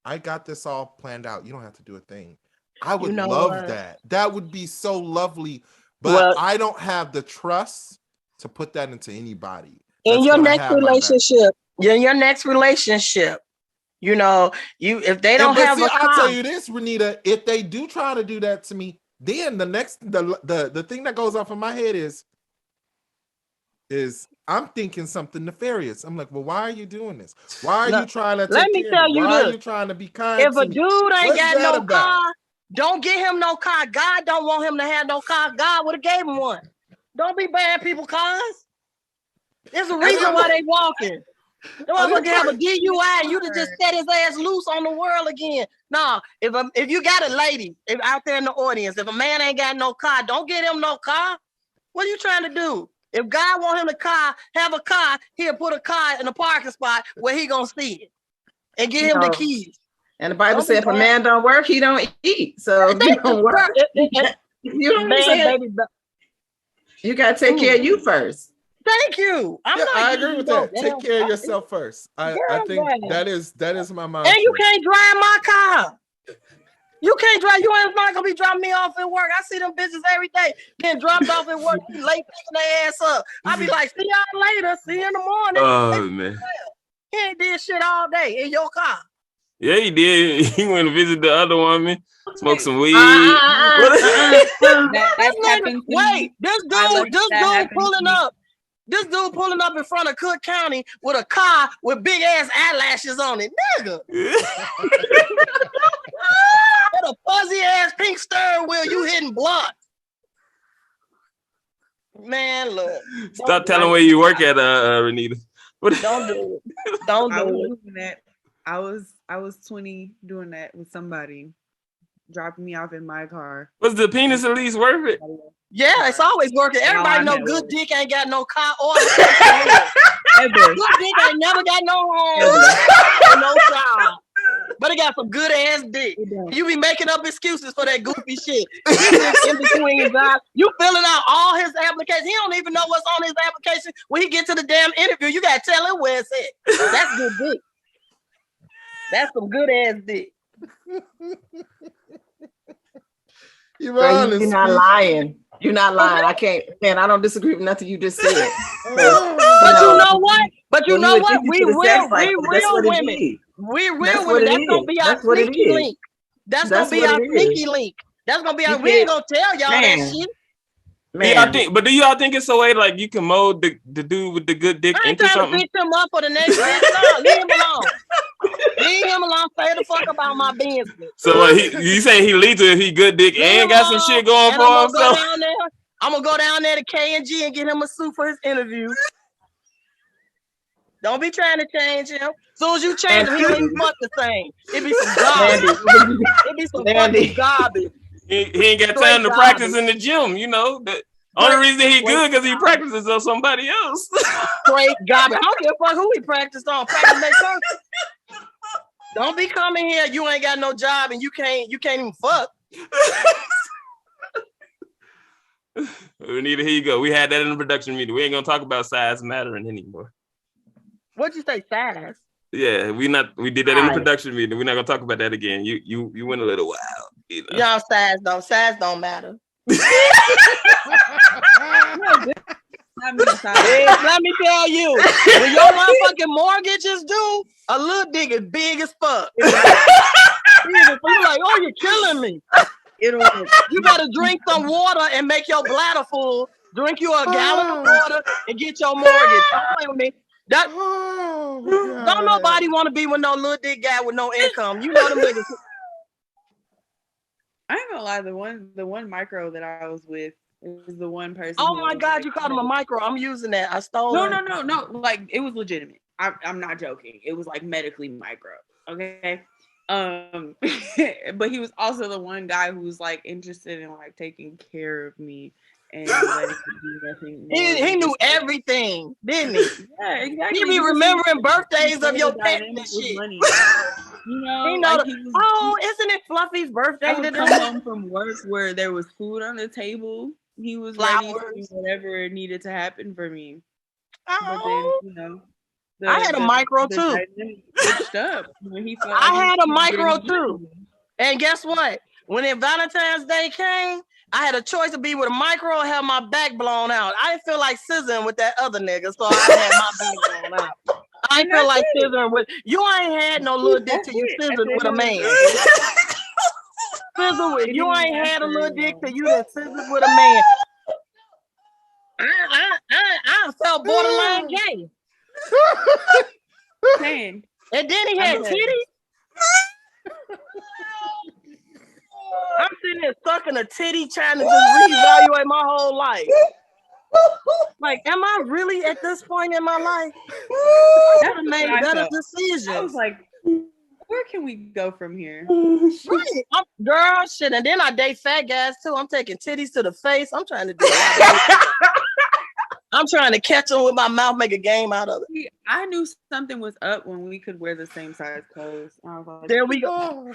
I got this all planned out. You don't have to do a thing. I would love that. That would be so lovely. But I don't have the trust to put that into anybody. In your next relationship, you know, if they don't have a car. I'll tell you this, Renita, if they do try to do that to me, then the thing that goes off in my head is I'm thinking something nefarious. I'm like, well, why are you doing this? Why are you trying to take let me care tell of me? you Why this. are you trying to be kind If to a me? dude ain't What's got no about? car, don't get him no car. God don't want him to have no car. God would have gave him one. Don't be buying people cars. There's a reason why they walking. They want to have a DUI and you to just set his ass loose on the world again. No, if you got a lady out there in the audience, if a man ain't got no car, don't get him no car. What are you trying to do? If God want him to have a car, he'll put a car in a parking spot where he gonna see it and get him the keys. And the Bible said, if a man don't work, he don't eat. So if you don't work, you know what I'm saying? You gotta take care of you first. Thank you. I agree with that. Take care of yourself first. I think that is my mind. And you can't drive my car. You can't drive. You ain't not gonna be dropping me off at work. I see them bitches every day getting dropped off at work, late picking their ass up. I be like, see y'all later. See you in the morning. Oh man, he ain't did shit all day in your car. Yeah, he did. He went to visit the other woman, smoke some weed. Wait, this dude pulling up. This dude pulling up in front of Cook County with a car with big ass eyelashes on it, nigga. With a fuzzy ass pink steering wheel, you hitting blocks. Man, look. Stop telling where you work at, Renita. Don't do it. Don't do it. I was 20 doing that with somebody, dropping me off in my car. Was the penis at least worth it? Yeah, it's always working. Everybody know good dick ain't got no car or good dick ain't never got no home, no job. But it got some good ass dick. You be making up excuses for that goofy shit. In between his eyes. You filling out all his applications. He don't even know what's on his application. When he get to the damn interview, you gotta tell him where it's at. That's good dick. That's some good ass dick. Yvonne, you're not lying. You're not lying. I can't, man. I don't disagree with nothing you just said. But you know what? We real women. We real women. That's gonna be our sneaky link. That's gonna be our sneaky link. That's gonna be our. We ain't gonna tell y'all that shit. Man. Do y'all think it's a way like you can mold the dude with the good dick into something? I ain't trying to fix him up for the next bitch. No, leave him alone. Leave him alone. Stay the fuck about my business. So you say he lethal if he good dick and got some shit going for himself? I'm gonna go down there to K&G and get him a suit for his interview. Don't be trying to change him. As soon as you change him, he ain't fuck the same. It be some garbage. It be some fucking garbage. He ain't got time to practice in the gym, you know. The only reason he good because he practices on somebody else. Straight garbage. I don't give a fuck who he practiced on. Practice makes sense. Don't be coming here. You ain't got no job and you can't even fuck. Renita, here you go. We had that in the production meeting. We ain't gonna talk about size mattering anymore. What'd you say, size? Yeah, we did that in the production meeting. We're not gonna talk about that again. You went a little wild. You know? Y'all size don't matter. Let me tell you, when your motherfucking mortgage is due, a little dick is big as fuck. You're like, oh, you're killing me. You better drink some water and make your bladder full. Drink you a gallon of water and get your mortgage. Don't play with me. Don't nobody want to be with no little dick guy with no income. You know them niggas. I ain't gonna lie, the one micro that I was with is the one person. Oh my God, you called him a micro. I'm using that. I stole it. No. Like it was legitimate. I'm not joking. It was like medically micro. Okay. But he was also the one guy who was like interested in like taking care of me and letting me do nothing. He knew everything, didn't he? Yeah, exactly. He be remembering birthdays of your pets and shit. Money. You know, like isn't it Fluffy's birthday? I would come home from work where there was food on the table. He was ready to do whatever needed to happen for me. But then, I had a micro too. I had a micro too. And guess what? When Valentine's Day came, I had a choice to be with a micro or have my back blown out. I didn't feel like scissoring with that other nigga, so I had my back blown out. I didn't feel like scissoring with you. Ain't had no little dick till you scissored with a man. You ain't had a little dick till you done scissored with a man. I felt borderline gay. Man. And then he had titties. I'm sitting there stuck in a titty trying to just reevaluate my whole life. Like, am I really at this point in my life? That made better decisions. I was like, where can we go from here? Right. Girl, shit. And then I date fat guys too. I'm taking titties to the face. I'm trying to do I'm trying to catch them with my mouth, make a game out of it. I knew something was up when we could wear the same size clothes. I was like, there we go.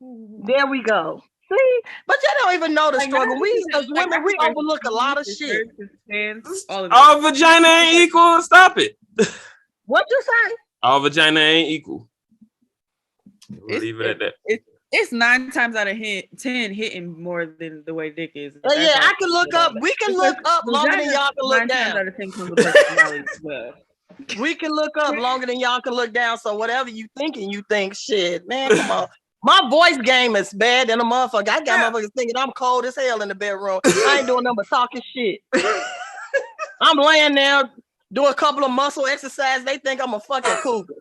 There we go. See? But you don't even know the struggle. We as women, we overlook a lot of shit. All vagina ain't equal. Stop it. What you say? All vagina ain't equal. We'll leave it at that. It's 9 times out of 10 hitting more than the way dick is. Yeah, I can look up. We can look up longer than y'all can look down. 9 times out of 10 comes with personality as well. We can look up longer than y'all can look down. So whatever you think, shit, man, come on. My voice game is bad than a motherfucker. I got motherfuckers thinking I'm cold as hell in the bedroom. I ain't doing nothing but talking shit. I'm laying there, do a couple of muscle exercises. They think I'm a fucking cougar.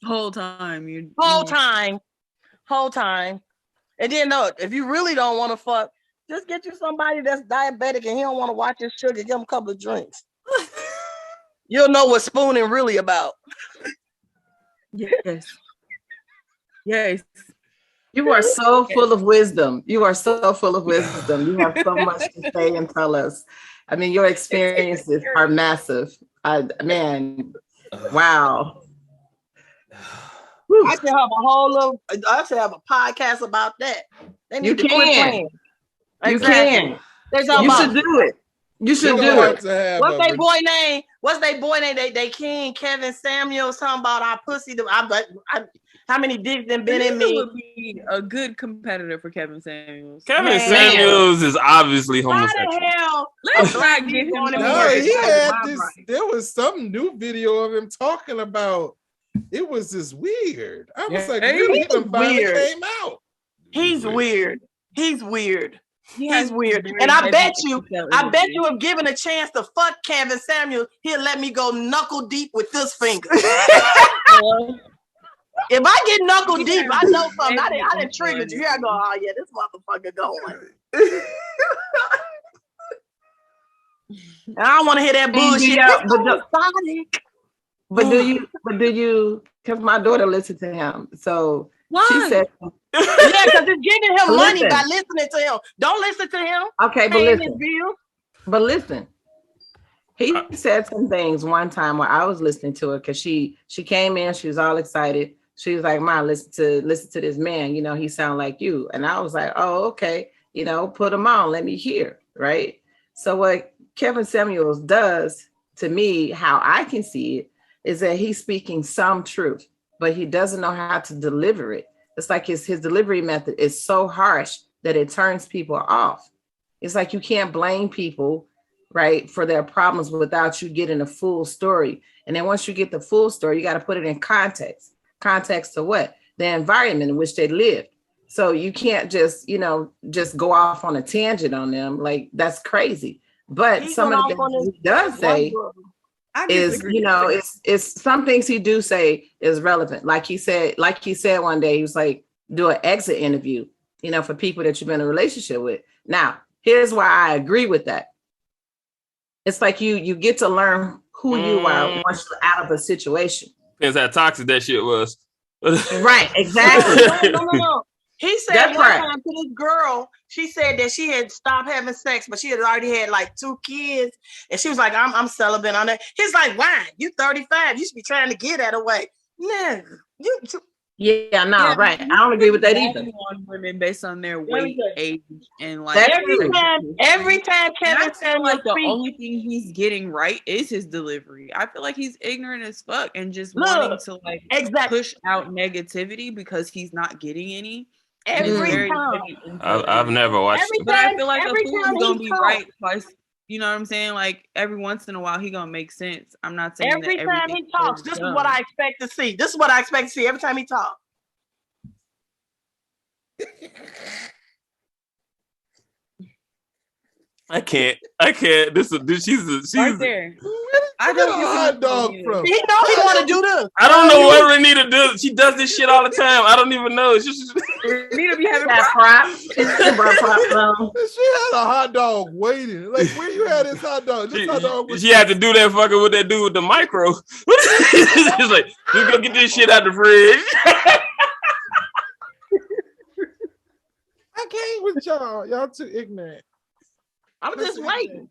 Whole time. And then look, if you really don't want to fuck, just get you somebody that's diabetic and he don't want to watch his sugar. Give him a couple of drinks. You'll know what spooning really about. Yes. You are so full of wisdom. You have so much to say and tell us. I mean, your experiences are massive. Wow. I should have a podcast about that. They need to quit playing. You can. You should do it. You should do it. What's their boy name? They king Kevin Samuels talking about our pussy. How many dicks done been in me? Would be a good competitor for Kevin Samuels. Kevin Samuels is obviously homosexual. How the hell? Let's not get him. There was some new video of him talking about. It was just weird. I was like, really? He finally came out. He's weird. He's weird. And I bet you if given a chance to fuck Kevin Samuels, he'll let me go knuckle deep with this finger. If I get knuckle deep, I know something. I didn't trigger you. Here I go. Oh yeah, this motherfucker going. And I don't want to hear that bullshit. But do you? Because my daughter listened to him, so she said, "Yeah, because it's giving him money by listening to him. Don't listen to him." Okay, but listen. He said some things one time where I was listening to her because she came in, she was all excited. She was like, "Mom, listen to this man. You know, he sound like you." And I was like, "Oh, okay. You know, put him on. Let me hear." Right. So what Kevin Samuels does to me, how I can see it, is that he's speaking some truth, but he doesn't know how to deliver it. It's like his delivery method is so harsh that it turns people off. It's like you can't blame people, right, for their problems without you getting a full story. And then once you get the full story, you got to put it in context. Context to what? The environment in which they live. So you can't just go off on a tangent on them. Like, that's crazy. But some of the things he does say is, it's some things he do say is relevant. Like he said one day, he was like, do an exit interview, for people that you've been in a relationship with. Now, here's why I agree with that. It's like you get to learn who you are once you're out of a situation. Depends how toxic that shit was. Right, exactly. No. He said time to this girl, she said that she had stopped having sex, but she had already had like 2 kids. And she was like, I'm celibate on that. He's like, why? You 35. You should be trying to get that away. Right. I don't agree with that either. On women based on their weight, age, and like every time Kevin said like the only thing he's getting right is his delivery. I feel like he's ignorant as fuck and just wanting to push out negativity because he's not getting any. Every time. I've never watched it. But I feel like a fool's gonna be right twice. You know what I'm saying? Like every once in a while, he gonna make sense. I'm not saying every time he talks. This is what I expect to see. This is what I expect to see every time he talks. I can't. She's right there. I don't get a hot dog from. He know he want to do this. I don't know what Renita does. She does this shit all the time. I don't even know. Renita be having props. She had a hot dog waiting. Like, where you had this hot dog? She had to do that fucking with that dude with the micro. She's like, you go get this shit out the fridge. I can't with y'all. Y'all too ignorant. I'm just waiting.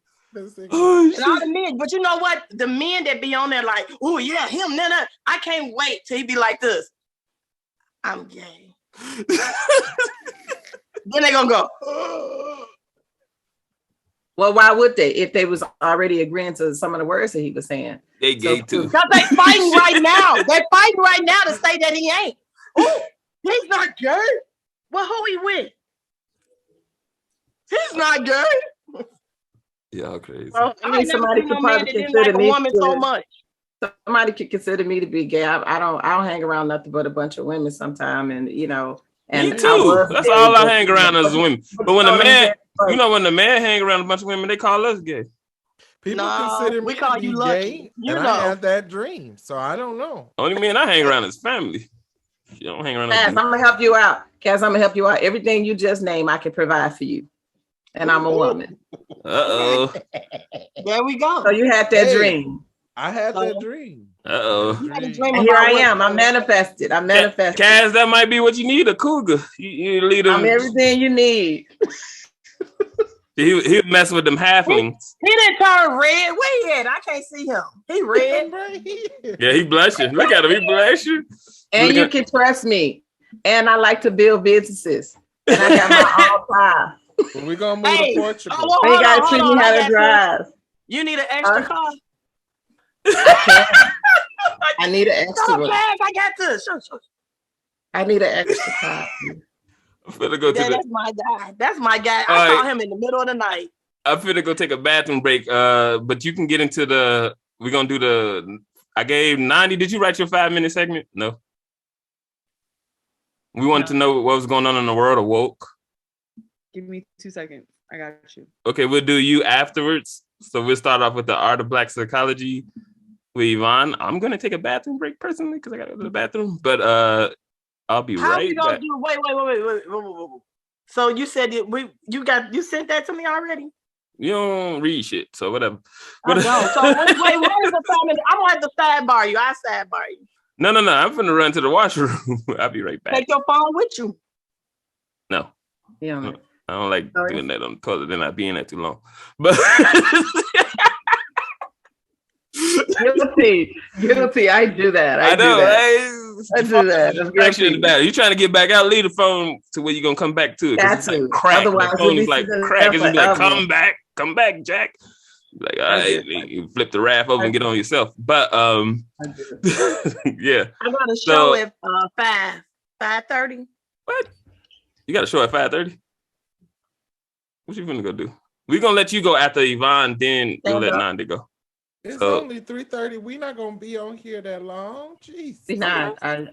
Oh, and all the men, but you know what? The men that be on there like, oh yeah, him, nah. I can't wait till he be like this. I'm gay. Then they gonna go. Well, why would they? If they was already agreeing to some of the words that he was saying. They gay too. Because they fighting right now. They're fighting right now to say that he ain't. Oh, he's not gay. Well, who he with? He's not gay. Y'all crazy. Well, I mean, somebody could probably consider me so much. somebody could consider me to be gay. I don't hang around nothing but a bunch of women sometime, and you know. And me too. That's all I hang around as women. But when the man, like, when the man hang around a bunch of women, they call us gay. People consider me to be gay, and I have that dream. So I don't know. Only man I hang around is family. You don't hang around. Kaz, I'm gonna help you out. Kaz, I'm gonna help you out. Everything you just named, I can provide for you. And I'm a woman. Uh-oh. There we go. So you had that dream. I had that dream. Uh-oh. And here I am. I manifested. Kaz, that might be what you need, a cougar. You lead them. I'm everything you need. He messing with them halflings. He didn't turn red. Where he at? I can't see him. He red. Yeah, he blushing. Look at him. He blushing. And you can trust me. And I like to build businesses. And I got my own car. We're gonna move to Portugal. They gotta teach me how to drive. You need an extra car. I need an extra one. I got this. I need an extra car. I'm finna go that's my guy. That's my guy. I saw him in the middle of the night. I'm finna go take a bathroom break. But you can get into we're gonna do I gave Nandi. Did you write your 5-minute segment? No. We wanted to know what was going on in the world of woke. Give me 2 seconds. I got you. Okay, we'll do you afterwards. So we'll start off with the art of Black psychology with Yvonne. I'm gonna take a bathroom break personally because I gotta go to the bathroom. But I'll be How right you gonna back. do? Wait. So you said you sent that to me already? You don't read shit, so whatever. I don't. So wait, what is the time? I'm gonna have to sidebar you. I sidebar you. No. I'm finna run to the washroom. I'll be right back. Take your phone with you. No. Yeah. No, I don't like doing that on the toilet. Then I'd be in there too long. But guilty. I do that. I know. I do that. You trying to get back out? Leave the phone to where you gonna come back to it. It's like crack. Otherwise, the phone is like crack. It's be like, come back, Jack. Like, all right, you flip the raft over and get on yourself. But yeah. I got a show at 5:30. What? You got a show at 5:30? What you finna go do? We're gonna let you go after Yvonne, then we'll let Nandi go. It's only 3:30. We're not gonna be on here that long. Jeez.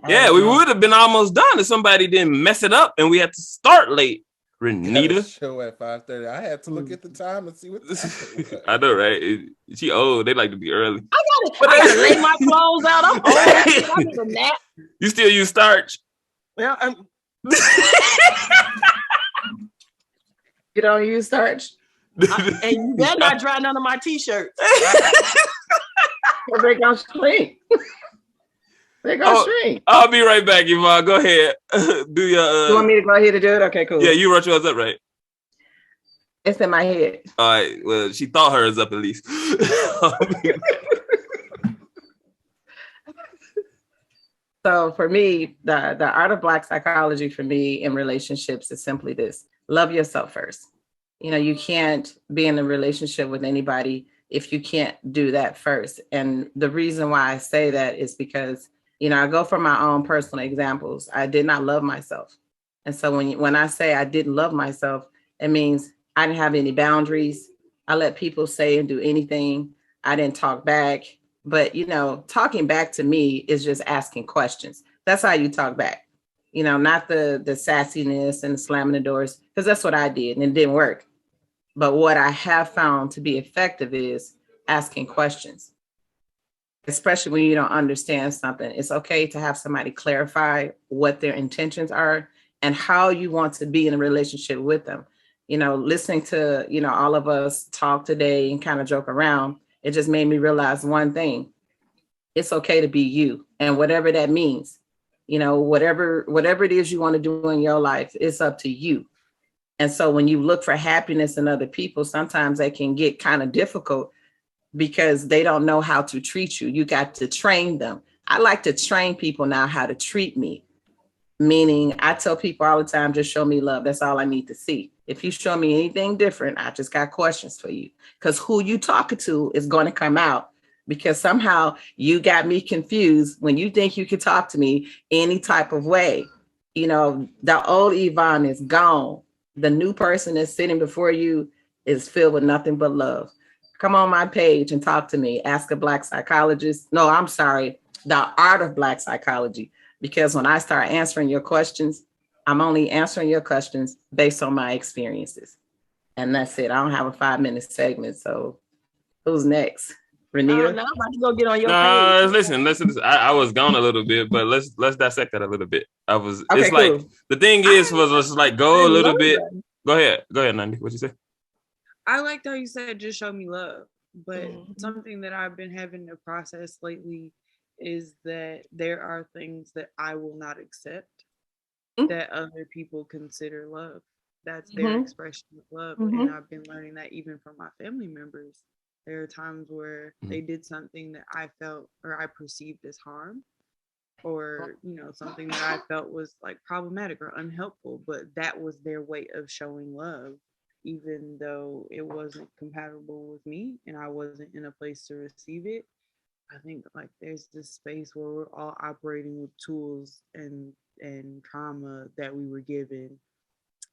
Yeah, we would have been almost done if somebody didn't mess it up and we had to start late. Renita. Show at 5:30. I had to look at the time and see what the time was. I know, right? She old. They like to be early. I gotta lay my clothes out. I'm old. I need a nap. You still use starch? Yeah. You don't use starch? And you better not dry none of my t-shirts. They're gonna shrink. They're gonna shrink. I'll be right back, Yvonne. Go ahead. Do your. You want me to go ahead and do it? Okay, cool. Yeah, you wrote yours up, right? It's in my head. All right. Well, she thought hers up at least. So for me, the art of Black psychology for me in relationships is simply this: love yourself first. You know, you can't be in a relationship with anybody if you can't do that first. And the reason why I say that is because, you know, I go from my own personal examples. I did not love myself. And so when I say I didn't love myself, it means I didn't have any boundaries. I let people say and do anything. I didn't talk back. But, you know, talking back to me is just asking questions. That's how you talk back. You know, not the sassiness and the slamming the doors, because that's what I did and it didn't work. But what I have found to be effective is asking questions, especially when you don't understand something. It's okay to have somebody clarify what their intentions are and how you want to be in a relationship with them. You know, listening to, you know, all of us talk today and kind of joke around, it just made me realize one thing. It's okay to be you, and whatever that means. You know, whatever it is you want to do in your life, it's up to you. And so when you look for happiness in other people, sometimes that can get kind of difficult because they don't know how to treat you. You got to train them. I like to train people now how to treat me. Meaning I tell people all the time, just show me love. That's all I need to see. If you show me anything different, I just got questions for you. Because who you talking to is going to come out. Because somehow you got me confused when you think you can talk to me any type of way. You know, the old Yvonne is gone. The new person that's sitting before you is filled with nothing but love. come on my page and talk to me. Ask a Black psychologist. No, I'm sorry, the art of Black psychology. Because when I start answering your questions, I'm only answering your questions based on my experiences. And that's it. I don't have a 5-minute segment. So who's next? Renita? Now I'm about to go get on your page. Listen. I was gone a little bit, but let's dissect that a little bit. Okay, it's cool. like the thing is was like go a little bit. Go ahead, Nandi. What you say? I liked how you said just show me love, but something that I've been having to process lately is that there are things that I will not accept that other people consider love. That's their expression of love, and I've been learning that even from my family members. There are times where they did something that I felt or I perceived as harm, or something that I felt was like problematic or unhelpful, but that was their way of showing love, even though it wasn't compatible with me and I wasn't in a place to receive it. I think like there's this space where we're all operating with tools and trauma that we were given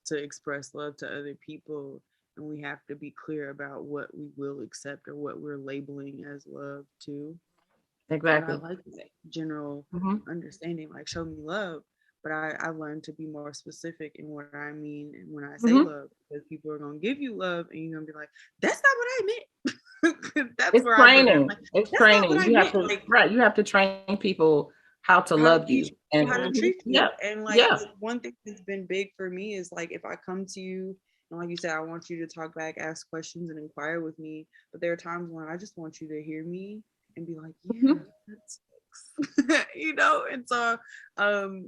to express love to other people. And we have to be clear about what we will accept or what we're labeling as love too. Exactly. And I like that general understanding, like show me love. But I learned to be more specific in what I mean and when I say love, because people are gonna give you love and you're gonna be like, that's not what I meant. That's where training. It's training. You have to you have to train people how to love you and how to treat you. And like one thing that's been big for me is like if I come to you and like you said, I want you to talk back, ask questions, and inquire with me. But there are times when I just want you to hear me and be like, yeah, that's and so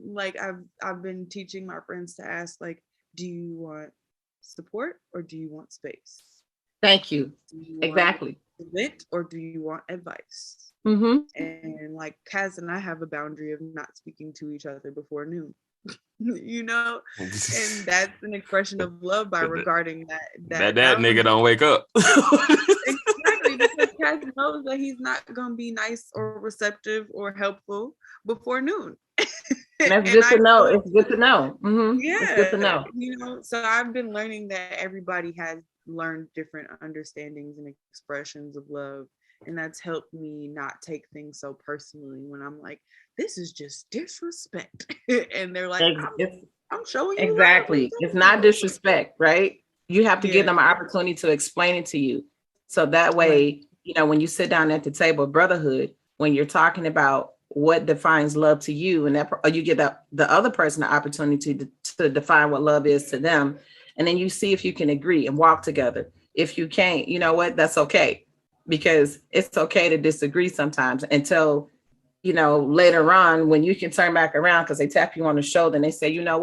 like I've been teaching my friends to ask like, do you want support or do you want space? Thank you. Exactly. Vent or do you want advice? And like Kaz and I have a boundary of not speaking to each other before noon. And that's an expression of love by regarding that nigga don't wake up. Exactly, because Kaz knows that he's not gonna be nice or receptive or helpful before noon. And that's good to know. It's good to know. Yeah, it's good to know. So I've been learning that everybody has learned different understandings and expressions of love, and that's helped me not take things so personally when I'm like, this is just disrespect. And they're like, I'm showing you exactly love. It's not disrespect, right? You have to give them an opportunity to explain it to you, so that way when you sit down at the table of brotherhood, when you're talking about what defines love to you, and you give the other person the opportunity to define what love is to them, and then you see if you can agree and walk together. If you can't, you know what, that's okay, because it's okay to disagree sometimes until later on when you can turn back around because they tap you on the shoulder and they say, you know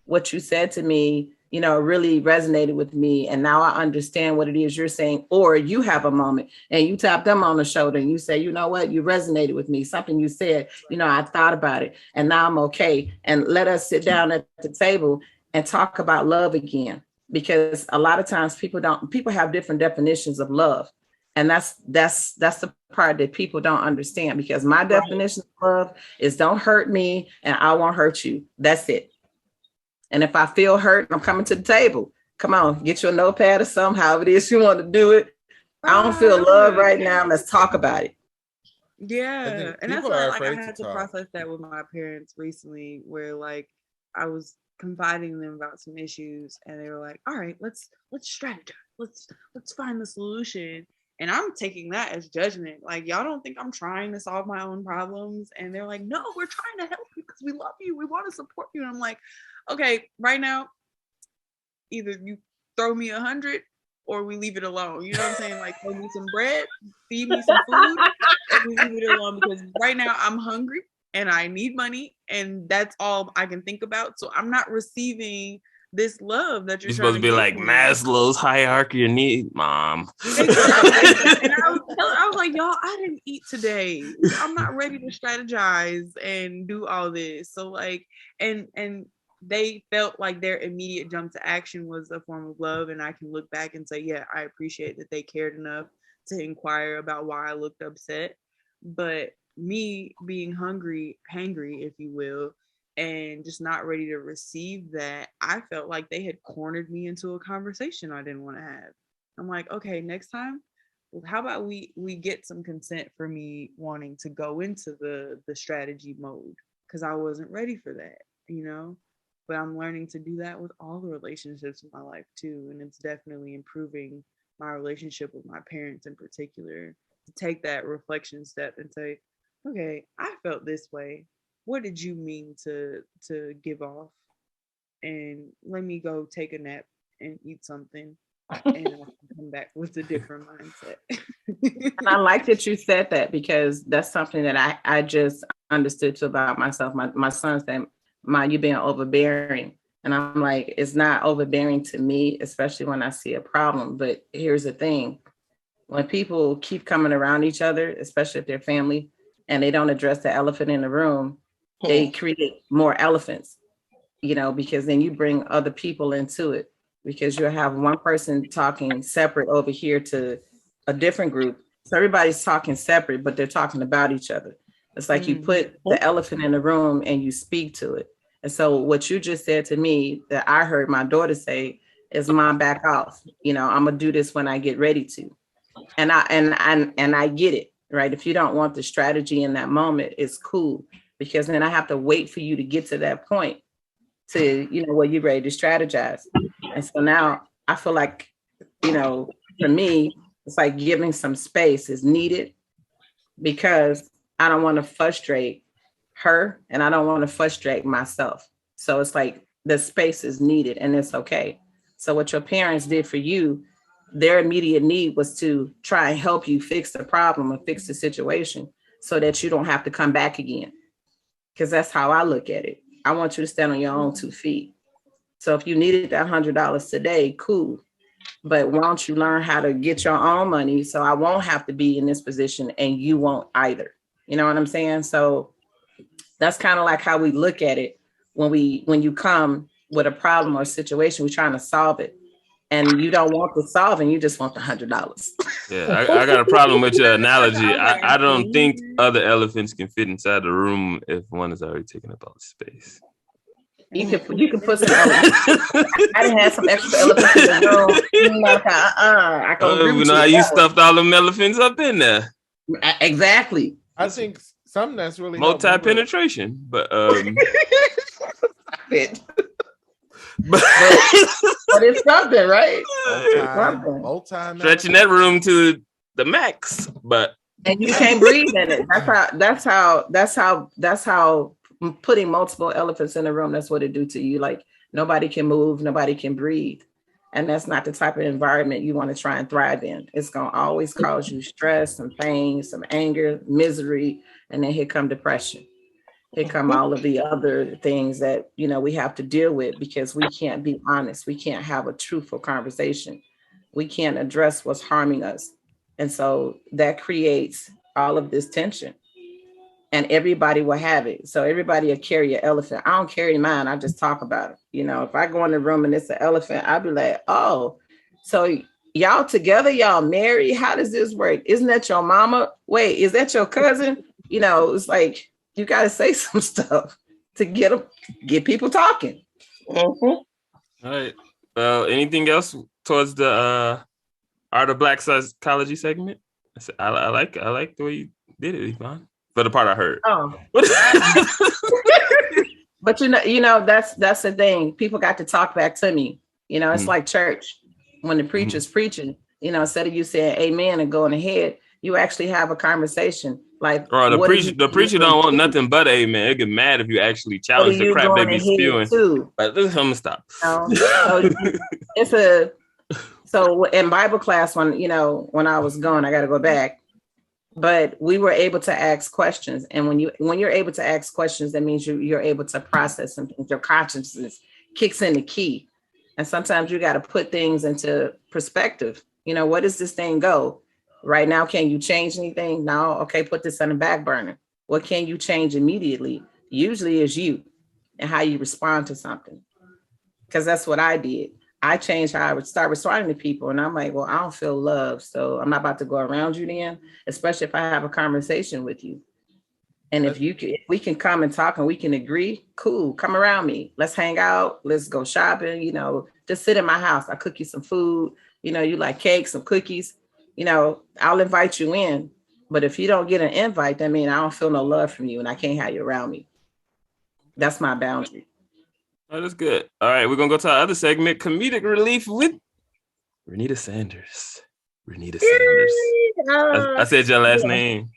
what you said to me really resonated with me, and now I understand what it is you're saying. Or you have a moment and you tap them on the shoulder and you say, you know what, you resonated with me, something you said, I thought about it and now I'm okay, and let us sit down at the table and talk about love again. Because a lot of times people have different definitions of love, and that's the part that people don't understand, because my definition of love is don't hurt me and I won't hurt you. That's it. And if I feel hurt, I'm coming to the table. Come on, get your notepad or something, however it is you want to do it. I don't feel love right now. Let's talk about it. Yeah. And that's why I had to process that with my parents recently, where like I was confiding them about some issues and they were like, all right, let's strategize. Let's find the solution. And I'm taking that as judgment. Like, y'all don't think I'm trying to solve my own problems? And they're like, no, we're trying to help you because we love you. We want to support you. And I'm like, okay, right now, either you throw me 100 or we leave it alone. You know what I'm saying? Like, throw me some bread, feed me some food, and we leave it alone, because right now I'm hungry and I need money, and that's all I can think about. So I'm not receiving this love that you're supposed to be like me. Maslow's hierarchy of need, mom. Exactly. And I was like, y'all, I didn't eat today. I'm not ready to strategize and do all this. So like, and they felt like their immediate jump to action was a form of love. And I can look back and say, yeah, I appreciate that they cared enough to inquire about why I looked upset. But me being hangry, if you will, and just not ready to receive that, I felt like they had cornered me into a conversation I didn't want to have. I'm like, okay, next time, how about we get some consent for me wanting to go into the strategy mode, because I wasn't ready for that, you know. But I'm learning to do that with all the relationships in my life too, and it's definitely improving my relationship with my parents in particular, to take that reflection step and say, okay, I felt this way. What did you mean to give off? And let me go take a nap and eat something, and I can come back with a different mindset. And I like that you said that, because that's something that I just understood too about myself. My son said, "Ma, you being overbearing." And I'm like, it's not overbearing to me, especially when I see a problem. But here's the thing. When people keep coming around each other, especially if they're family, and they don't address the elephant in the room, they create more elephants, you know, because then you bring other people into it, because you'll have one person talking separate over here to a different group. So everybody's talking separate, but they're talking about each other. It's like you put the elephant in the room and you speak to it. And so what you just said to me that I heard my daughter say is, "Mom, back off. You know, I'm gonna do this when I get ready to." And I get it, right? If you don't want the strategy in that moment, it's cool, because then I have to wait for you to get to that point to, you know, where you're ready to strategize. And so now I feel like, you know, for me, it's like giving some space is needed, because I don't want to frustrate her and I don't want to frustrate myself. So it's like the space is needed and it's okay. So what your parents did for you, their immediate need was to try and help you fix the problem or fix the situation so that you don't have to come back again. Because that's how I look at it. I want you to stand on your own 2 feet. So if you needed that $100 today, cool. But why don't you learn how to get your own money so I won't have to be in this position and you won't either. You know what I'm saying? So that's kind of like how we look at it when you come with a problem or a situation, we're trying to solve it. And you don't want the solving, you just want the $100. Yeah, I got a problem with your analogy. I don't think other elephants can fit inside the room if one is already taking up all the space. You can put some elephants. I done had some extra elephants in the room. I can agree with you know how you stuffed all them elephants up in there. Exactly. I think something that's really multi-penetration, but but it's something, right? Multi stretching that room to the max, but and you can't breathe in it. That's how putting multiple elephants in a room, that's what it do to you. Like nobody can move, nobody can breathe. And that's not the type of environment you want to try and thrive in. It's going to always cause you stress, some pain, some anger, misery, and then here come depression. Here come all of the other things that, you know, we have to deal with because we can't be honest. We can't have a truthful conversation. We can't address what's harming us. And so that creates all of this tension. And everybody will have it. So everybody will carry an elephant. I don't carry mine. I just talk about it. You know, if I go in the room and it's an elephant, I'll be like, oh, so y'all together, y'all married? How does this work? Isn't that your mama? Wait, is that your cousin? You know, it's like, you got to say some stuff to get people talking. Mm-hmm. All right. Well, anything else towards the Art of Black Psychology segment? I like the way you did it, Yvonne. For the part I heard. Oh. But you know, that's the thing. People got to talk back to me. You know, it's like church. When the preacher's preaching, you know, instead of you saying amen and going ahead, you actually have a conversation. Like, the preacher don't want nothing but amen. They get mad if you actually challenge the crap they be spewing. But I'm gonna stop. So in Bible class, when I was going, I got to go back. But we were able to ask questions, and when you're able to ask questions, that means you're able to process some things. Your consciousness kicks in the key, and sometimes you got to put things into perspective. You know, where does this thing go right now? Can you change anything? No. Okay, put this on the back burner. What can you change immediately? Usually is you and how you respond to something, because that's what I did. I changed how I would start responding to people. And I'm like, well, I don't feel love. So I'm not about to go around you then, especially if I have a conversation with you. And if we can come and talk and we can agree, cool, come around me. Let's hang out. Let's go shopping. You know, just sit in my house. I cook you some food. You know, you like cakes, some cookies. you know, I'll invite you in. But if you don't get an invite, that means I don't feel no love from you and I can't have you around me. That's my boundary. Oh, that's good. All right, we're gonna go to our other segment, comedic relief with Renita Sanders. Renita Sanders. I said your last name.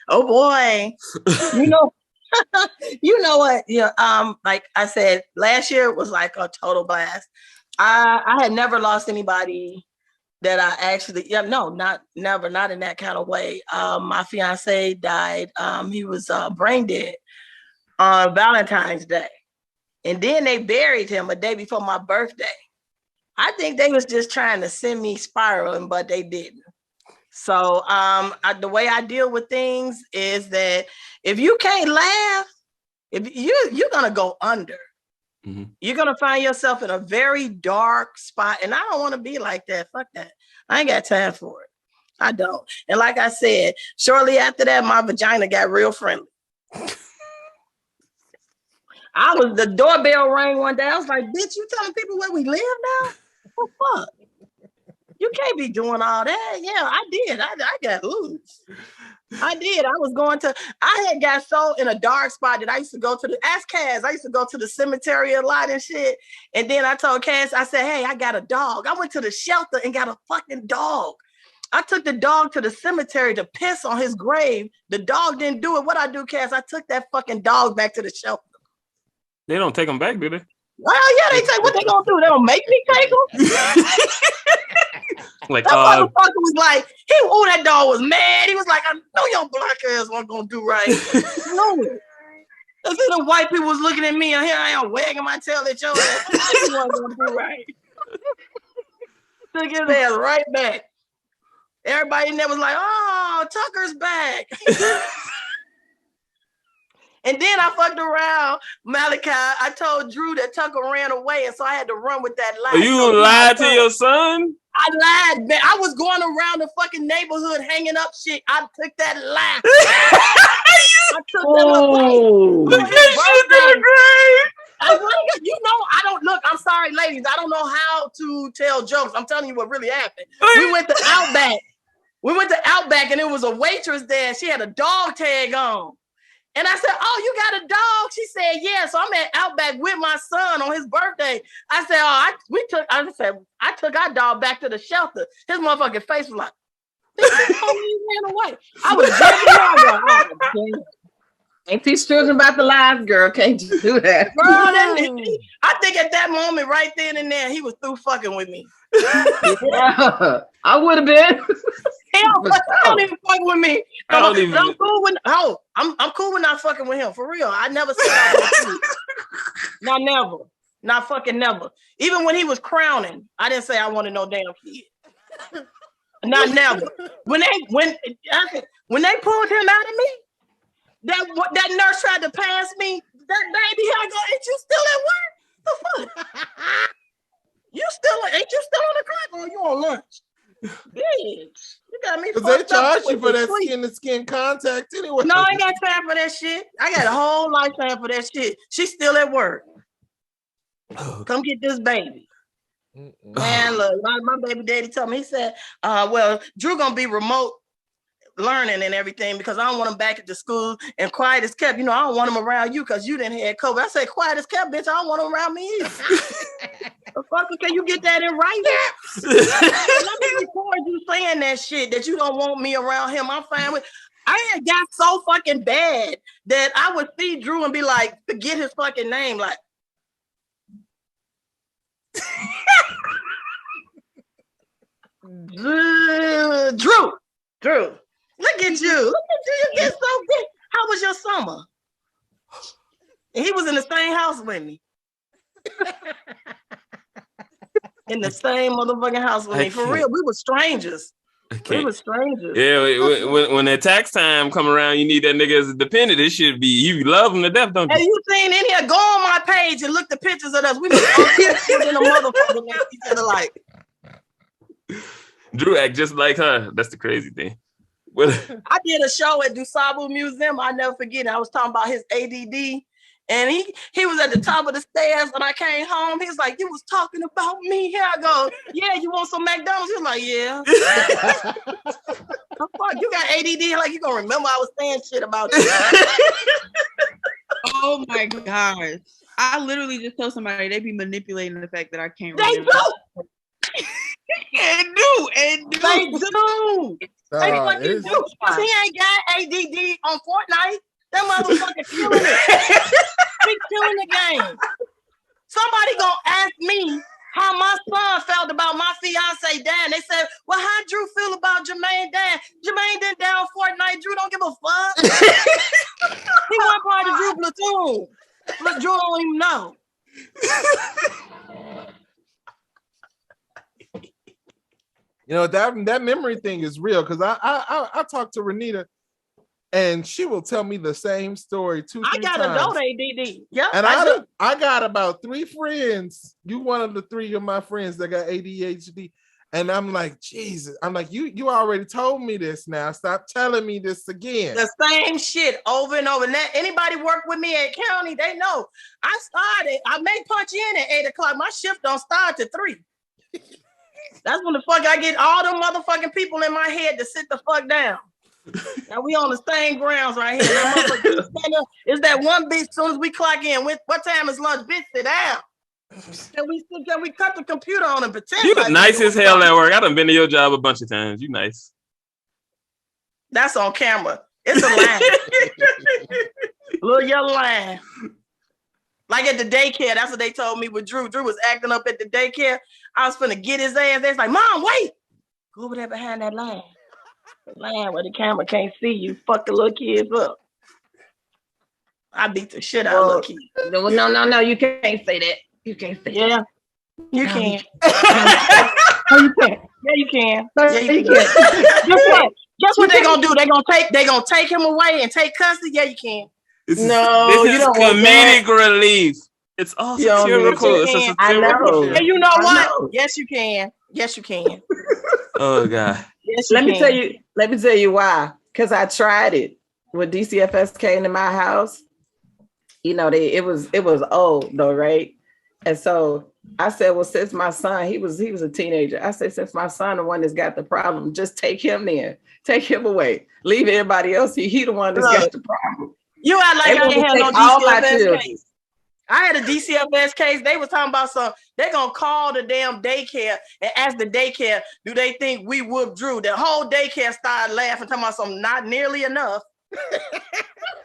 Oh boy. You know what? Yeah, like I said, last year was like a total blast. I had never lost anybody that I actually, not in that kind of way. My fiance died. He was brain dead on Valentine's Day. And then they buried him a day before my birthday. I think they was just trying to send me spiraling, but they didn't. So the way I deal with things is that if you can't laugh, if you're gonna go under. Mm-hmm. You're gonna find yourself in a very dark spot. And I don't want to be like that. Fuck that. I ain't got time for it. I don't. And like I said, shortly after that, my vagina got real friendly. The doorbell rang one day. I was like, bitch, you telling people where we live now? What the fuck? You can't be doing all that. Yeah, I did. I got loose. I did. I had got so in a dark spot that I used to go to ask Kaz, I used to go to the cemetery a lot and shit. And then I told Kaz, I said, hey, I got a dog. I went to the shelter and got a fucking dog. I took the dog to the cemetery to piss on his grave. The dog didn't do it. What I do, Kaz, I took that fucking dog back to the shelter. They don't take them back, do they? Well, yeah, they take what they gonna do. They don't make me take them. Like that motherfucker was like, that dog was mad. He was like, I know your black ass wasn't gonna do right. No. That's the white people was looking at me and here I am wagging my tail at your ass. You wasn't gonna do right. Took his ass right back. Everybody in there was like, oh, Tucker's back. And then I fucked around, Malachi. I told Drew that Tucker ran away, and so I had to run with that lie. You lied to your son? I lied, man. I was going around the fucking neighborhood hanging up shit. I took that lie. I took that I don't look. I'm sorry, ladies. I don't know how to tell jokes. I'm telling you what really happened. We went to Outback, and it was a waitress there. And she had a dog tag on. And I said, oh, you got a dog? She said, yeah. So I'm at Outback with my son on his birthday. I said, I took our dog back to the shelter. His motherfucking face was like, he ran away. I was joking. Ain't teach children about the lies, girl. Can't you do that? Girl, I think at that moment, right then and there, he was through fucking with me. Yeah, I would have been. Hell, don't even fuck with me. I'm cool with I'm cool with not fucking with him. For real. I never said I was Not never. Not fucking never. Even when he was crowning, I didn't say I wanted no damn kid. Not never. When they pulled him out of me, that nurse tried to pass me. That baby, I go, ain't you still at work? The fuck? Ain't you still on the clock or you on lunch? Bitch, you got me. Because they charge you for that skin-to-skin contact anyway. No, I ain't got time for that shit. I got a whole lifetime for that shit. She's still at work. Come get this baby. Man, look, my baby daddy told me, he said, well, Drew gonna be remote learning and everything because I don't want him back at the school and quiet as kept. I don't want him around you because you didn't have COVID. I said, quiet as kept, bitch. I don't want him around me either. The fuck, can you get that in writing? Let me record you saying that shit that you don't want me around him. I'm fine with. I had got so fucking bad that I would see Drew and be like, forget his fucking name, like. Drew. Look at you. You get so big. How was your summer? And he was in the same house with me. In the same motherfucking house with me. For real, we were strangers. We were strangers. Yeah, when that tax time come around, you need that nigga as a dependent. It should be, you love him to death, don't you? Have you seen in here? Go on my page and look the pictures of us. We was all in a motherfucker each other like. Drew act just like her. That's the crazy thing. I did a show at Dusabu Museum. I never forget it. I was talking about his ADD And he was at the top of the stairs when I came home. He was like, "You was talking about me." Here I go. "Yeah, you want some McDonald's?" He was like, "Yeah." Fuck, you got ADD? Like you gonna remember I was saying shit about you? Oh my gosh. I literally just told somebody they be manipulating the fact that I can't They remember. do. They do. They do. They fucking do. Because he ain't got ADD on Fortnite. That motherfucker killing it. He killing the game. Somebody gonna ask me how my son felt about my fiance Dan. They said, "Well, how Drew feel about Jermaine Dan?" Jermaine didn't down Fortnite. Drew don't give a fuck. He wasn't part of Drew platoon. Look, Drew don't even know. You know, that memory thing is real because I talked to Renita and she will tell me the same story 2-3 times. I got adult ADD. Yeah, and I got about 3 friends. You one of the 3 of my friends that got ADHD. And I'm like, Jesus. I'm like, you already told me this now. Stop telling me this again. The same shit over and over. And anybody work with me at county, they know. I may punch in at 8 o'clock. My shift don't start till 3. That's when the fuck I get all them motherfucking people in my head to sit the fuck down. Now we on the same grounds right here. Is that one bitch as soon as we clock in? What time is lunch? Bitch, sit down. Can we cut the computer on and pretend? You nice as hell at work. I done been to your job a bunch of times. You nice. That's on camera. It's a line. Little yellow line. Like at the daycare, that's what they told me with Drew. Drew was acting up at the daycare. I was finna get his ass. They was like, "Mom, wait. Go over there behind that line. The line where the camera can't see you. Fuck the little kids up." I beat the shit out of little kids. No. You can't say that. You can't say that. You No, can. No, you can't. Yeah, you can. No, Yeah, you can. Guess what they gonna do? They gonna take him away and take custody. Yeah, you can. This is comedic relief. It's all satirical. It's a satirical. And you know what? Yes, you can. Yes, you can. Oh God. Yes, Let me tell you why. Because I tried it when DCFS came to my house. You know, it was old though, right? And so I said, well, since my son, he was a teenager. I said, since my son, the one that's got the problem, just take him then. Take him away. Leave everybody else. He the one that's got the problem. You act like I ain't had no DCFS case. I had a DCFS case. They was talking about they're going to call the damn daycare and ask the daycare, do they think we whooped Drew? The whole daycare started laughing, talking about something not nearly enough.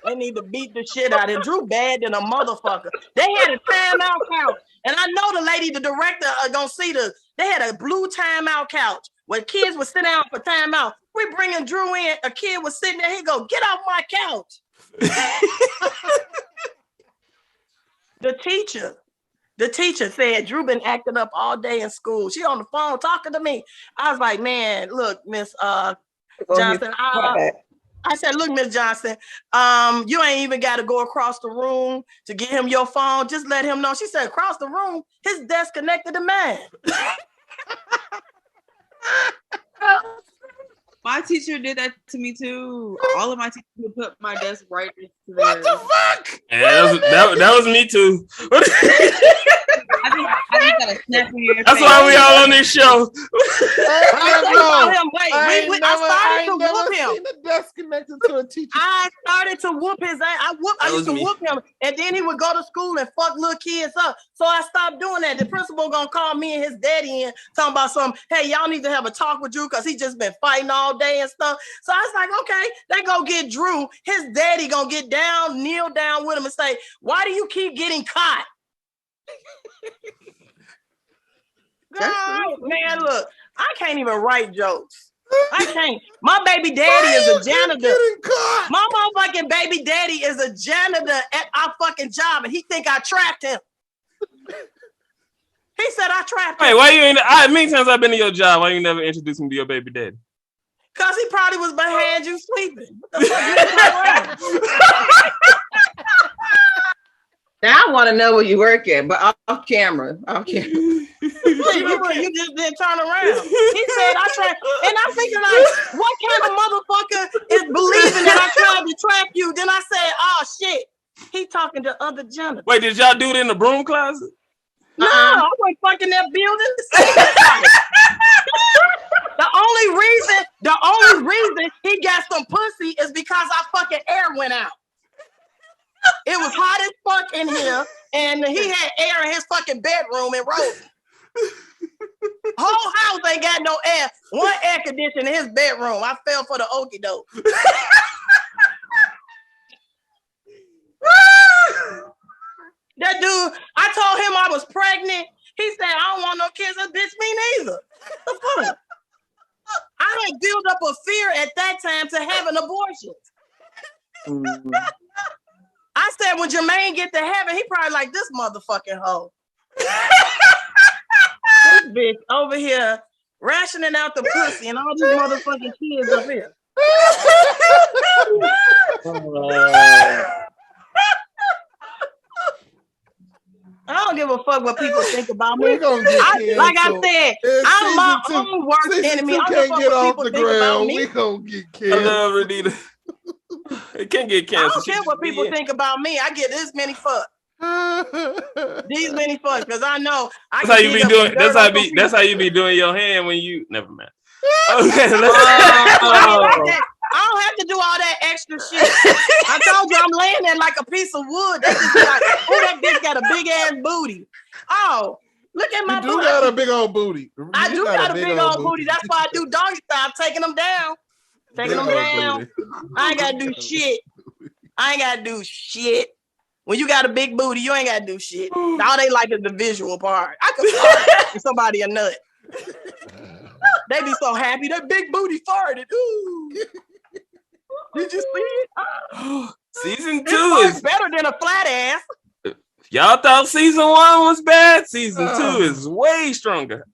They need to beat the shit out of Drew bad than a motherfucker. They had a timeout couch. And I know the lady, the director, gonna see they had a blue timeout couch where kids would sit down for timeout. We bringing Drew in, a kid was sitting there, he go, "Get off my couch." The teacher said Drew been acting up all day in school. She on the phone talking to me. I was like, "Man, look, Miss Johnson, I said, look, Miss Johnson, you ain't even got to go across the room to get him your phone. Just let him know." She said, "Across the room, his desk connected to mine." My teacher did that to me too. All of my teachers would put my desk right next to theirs. What the fuck? Yeah, that was me too. I just got a snap in your face. That's why we all on this show. I started to whoop him. The desk connected to a teacher. I started to whoop his ass. I used to whoop him, and then he would go to school and fuck little kids up. So I stopped doing that. The principal gonna call me and his daddy in, talking about something. "Hey, y'all need to have a talk with Drew because he just been fighting all day and stuff." So I was like, okay, they go get Drew. His daddy gonna get down, kneel down with him and say, "Why do you keep getting caught?" God, man, look, I can't even write jokes. I can't. My baby daddy is a janitor. My motherfucking baby daddy is a janitor at our fucking job, and he think I trapped him. He said I trapped him. Hey, why you ain't? Many times I've been to your job. Why you never introduced me to your baby daddy? Cause he probably was behind you sleeping. What the fuck you Now I want to know where you work at, but off camera. You just didn't turn around. He said I trapped, and I'm thinking like, what kind of motherfucker is believing that I tried to trap you? Then I said, "Oh shit." he talking to other janitors. Wait, did y'all do it in the broom closet? No, I wasn't fucking that building. The only reason he got some pussy is because our fucking air went out. It was hot as fuck in here, and he had air in his fucking bedroom in Rosen. Whole house ain't got no air. One air conditioner in his bedroom. I fell for the okie doke. That dude, I told him I was pregnant. He said, I don't want no kids. That bitch, me neither. The fuck? I had built up a fear at that time to having abortions. I said, when Jermaine get to heaven, he probably like this motherfucking hoe. This bitch over here rationing out the pussy and all these motherfucking kids up here. I don't give a fuck what people think about me. Like I said, I'm my own worst enemy. I don't give a fuck what people think about me. We gonna get canceled. I love Renita. It can't get canceled. I don't care what people think about me. I get this many fucks. These many fucks, because I know that's how you be doing. That's how you be doing your hand when you. Never mind. Okay. I don't have to do all that extra shit. I told you I'm laying there like a piece of wood. They just be like, oh, that bitch got a big ass booty. Oh, look at my booty. You do got a big old booty. I do got a big old booty. That's why I do doggy style, taking them down. Taking them down. Booty. I ain't gotta do shit. I ain't gotta do shit. When you got a big booty, you ain't gotta do shit. All they like is the visual part. I could fart somebody a nut. They be so happy. That big booty farted. Ooh. Did you see it? Season 2 is better than a flat ass. Y'all thought season 1 was bad. Season 2 is way stronger.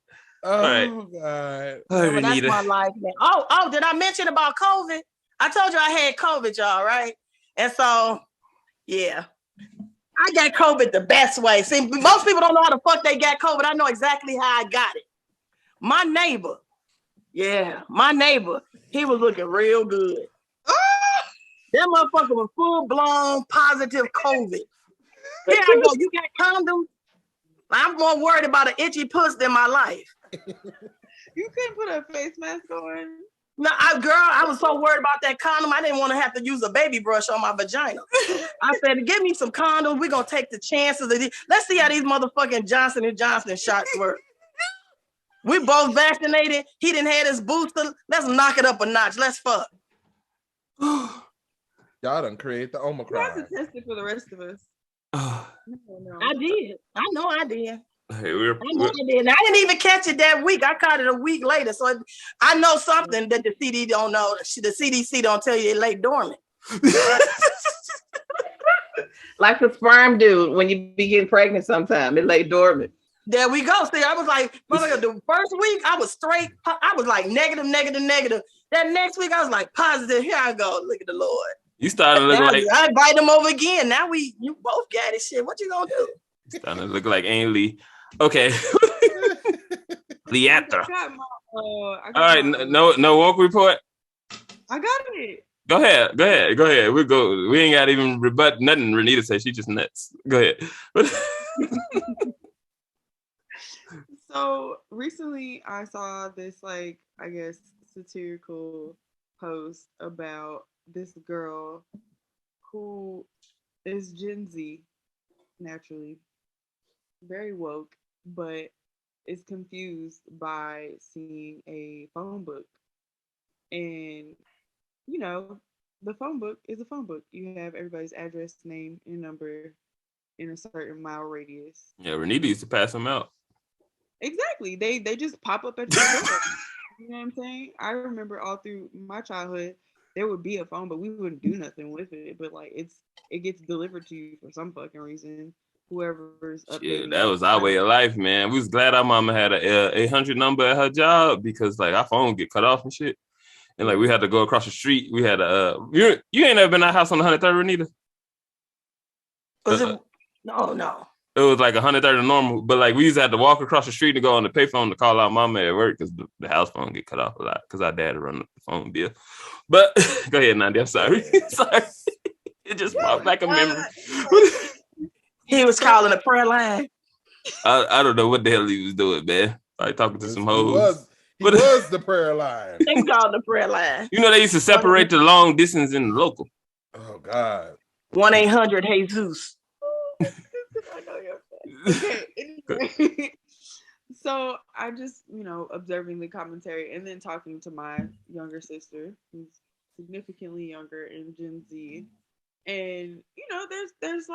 Oh, right. God. Well, that's my life, man. Oh, did I mention about COVID? I told you I had COVID, y'all, right? And so, yeah. I got COVID the best way. See, most people don't know how the fuck they got COVID. I know exactly how I got it. My neighbor, he was looking real good. That motherfucker was full-blown positive COVID. Here I go. You got condoms? I'm more worried about an itchy puss than my life. You couldn't put a face mask on? No, I was so worried about that condom. I didn't want to have to use a baby brush on my vagina. I said, give me some condoms. We're going to take the chances of these. Let's see how these motherfucking Johnson & Johnson shots work. We both vaccinated. He didn't have his booster. Let's knock it up a notch. Let's fuck. Y'all done create the Omicron. You have to test it for the rest of us. No. I did. I know I did. Hey, I didn't even catch it that week. I caught it a week later. So I know something that the CD don't know. The CDC don't tell you it lay dormant. Like the sperm dude when you be getting pregnant sometime. It lay dormant. There we go. See, I was like, the first week I was straight. I was like negative. That next week I was like positive. Here I go. Look at the Lord. You started to look like I invite him over again. Now you both got it. Shit, what you gonna do? Starting to look like Ainley. Okay. Leatra. All right, no woke report. I got it. Go ahead. We ain't got to even rebut nothing Renita said. She just nuts. Go ahead. So recently I saw this, like, I guess, satirical post about this girl who is Gen Z, naturally, very woke, but is confused by seeing a phone book. And, you know, the phone book is a phone book. You have everybody's address, name, and number in a certain mile radius. Yeah, Renita used to pass them out. Exactly. They just pop up at your door. You know what I'm saying? I remember all through my childhood, there would be a phone, but we wouldn't do nothing with it. But like it gets delivered to you for some fucking reason. Whoever's up. Yeah, that was our way of life, man. We was glad our mama had a 800 number at her job because like our phone get cut off and shit. And like we had to go across the street. We had you ain't never been at our house on 103rd, Renita? Was it? No. It was like 130 normal, but like we used to have to walk across the street to go on the payphone to call out mama at work because the house phone get cut off a lot because our dad run up the phone bill. But go ahead, Nandi. I'm sorry. Sorry. It just brought back a memory. He was calling a prayer line. I don't know what the hell he was doing, man. Like talking to some hoes. He was the prayer line. They called the prayer line. You know, they used to separate the long distance and the local. Oh, God. 1-800-Jesus. I know you're okay. So I just, observing the commentary and then talking to my younger sister, who's significantly younger in Gen Z. And, there's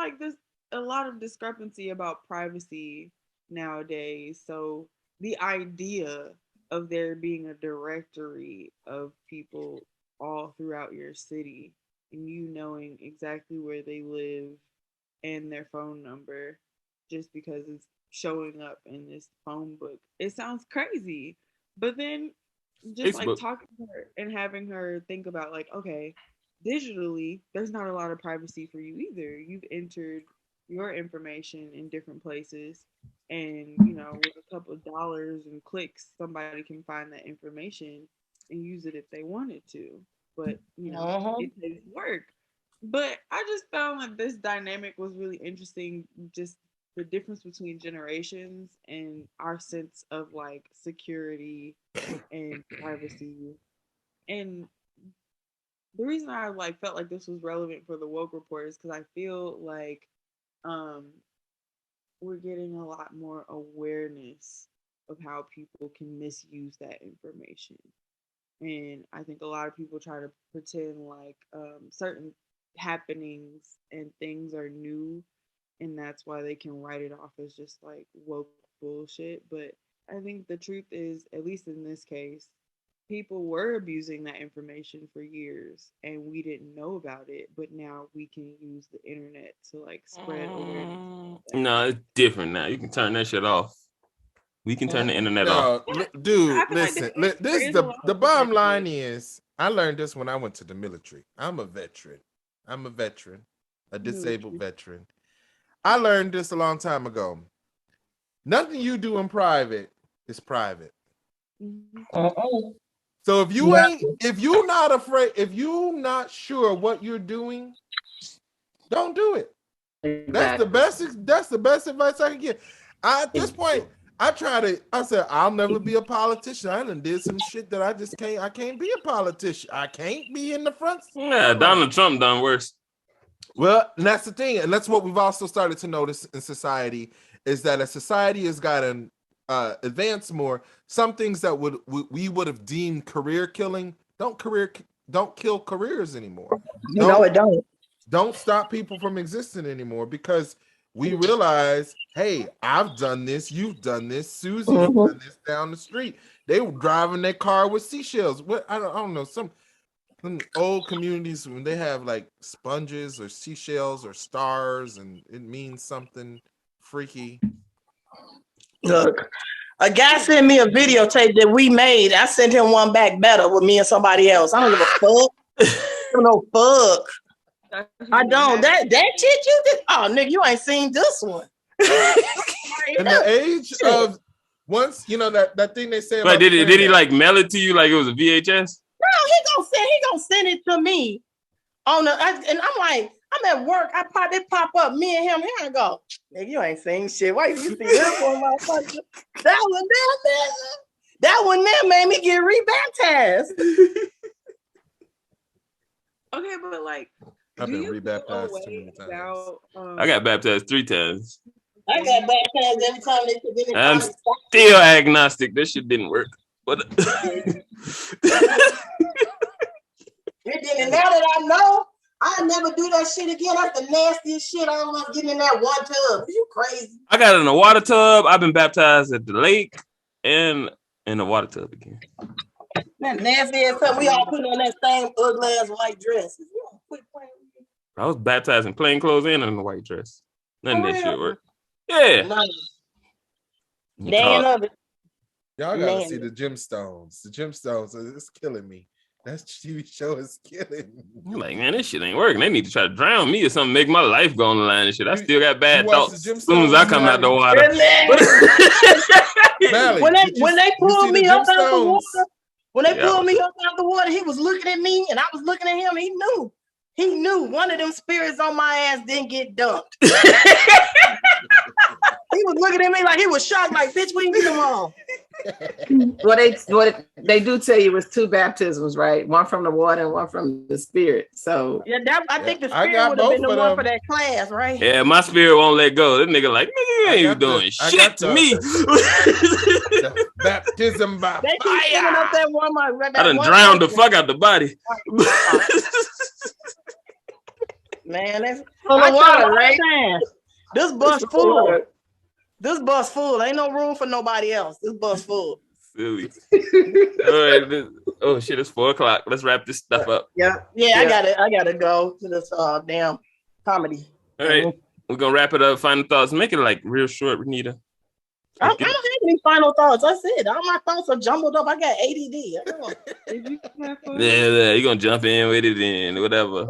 a lot of discrepancy about privacy nowadays. So the idea of there being a directory of people all throughout your city and you knowing exactly where they live and their phone number just because it's showing up in this phone book, it sounds crazy. But then just Facebook. like talking to her and having her think about like, okay, digitally, there's not a lot of privacy for you either. You've entered your information in different places, and with a couple of dollars and clicks, somebody can find that information and use it if they wanted to. But it takes work. But I just found like this dynamic was really interesting, just the difference between generations and our sense of like security and privacy. And the reason I like felt like this was relevant for the woke report is because I feel like we're getting a lot more awareness of how people can misuse that information. And I think a lot of people try to pretend like certain happenings and things are new, and that's why they can write it off as just like woke bullshit. But I think the truth is, at least in this case, people were abusing that information for years and we didn't know about it, but now we can use the internet to like spread awareness. No, it's different now. You can turn that shit off. We can turn the internet off. Dude, listen. The bottom line is, I learned this when I went to the military. I'm a veteran, a disabled veteran. I learned this a long time ago. Nothing you do in private is private. So if you're not sure what you're doing, don't do it. Exactly. That's the best advice I can give. At this point, I said, I'll never be a politician. I done did some shit that I can't be a politician. I can't be in the front. Yeah, Donald Trump done worse. Well, and that's the thing. And that's what we've also started to notice in society, is that as society has gotten advanced more, some things that we would have deemed career killing don't kill careers anymore. It don't. Don't stop people from existing anymore, because we realize, hey, I've done this, you've done this, Susie's done this down the street. They were driving their car with seashells. What I don't know, some old communities when they have like sponges or seashells or stars, and it means something freaky. Look, a guy sent me a videotape that we made. I sent him one back better with me and somebody else. I don't give a fuck. I don't know fuck. I don't. That shit you did. Oh, nigga, you ain't seen this one. In the age of once, that thing they say. But did he like mail it to you like it was a VHS? No, he gonna send it to me and I'm like, I'm at work. It pop up. Me and him. Here I go. Nigga, you ain't saying shit. Why you see this one, motherfucker? That one there made me get rebaptized. Okay, but like, I've been rebaptized too many times. I got baptized 3 times. I got baptized every time they put in. I'm still agnostic. This shit didn't work. But it didn't. Now that I know, I'll never do that shit again. That's the nastiest shit. I don't know, getting in that one tub. You crazy? I got in a water tub. I've been baptized at the lake and in a water tub again. That nasty ass stuff. We all put on that same ugly ass white dress. I was baptized in plain clothes and in a white dress. None of that shit worked. Yeah. None of it. Y'all gotta see the gemstones. The gemstones, it's killing me. That TV show is killing me. I'm like, man, this shit ain't working. They need to try to drown me or something, make my life go on the line and shit. I still got bad thoughts as soon as I come out the water. When they pulled me up out the water, he was looking at me and I was looking at him. He knew. He knew one of them spirits on my ass didn't get dumped. He was looking at me like he was shocked, like, bitch, we didn't get them all. What they do tell you was 2 baptisms, right? One from the water and one from the spirit. So yeah, I think the spirit would have been the one for that class, right? Yeah, my spirit won't let go. This nigga like, nigga, you ain't doing shit to me. The baptism by they keep singing up that one. I done drowned the fuck out the body. Man, that's the water, right? This bus full. This bus full. Ain't no room for nobody else. This bus full. Silly. All right. Oh shit! It's 4:00. Let's wrap this stuff up. Yeah. I gotta go to this damn comedy. All right, we're gonna wrap it up. Final thoughts. Make it like real short, Renita. I don't have any final thoughts. That's it. All my thoughts are jumbled up. I got ADD. Yeah, you're gonna jump in with it and whatever.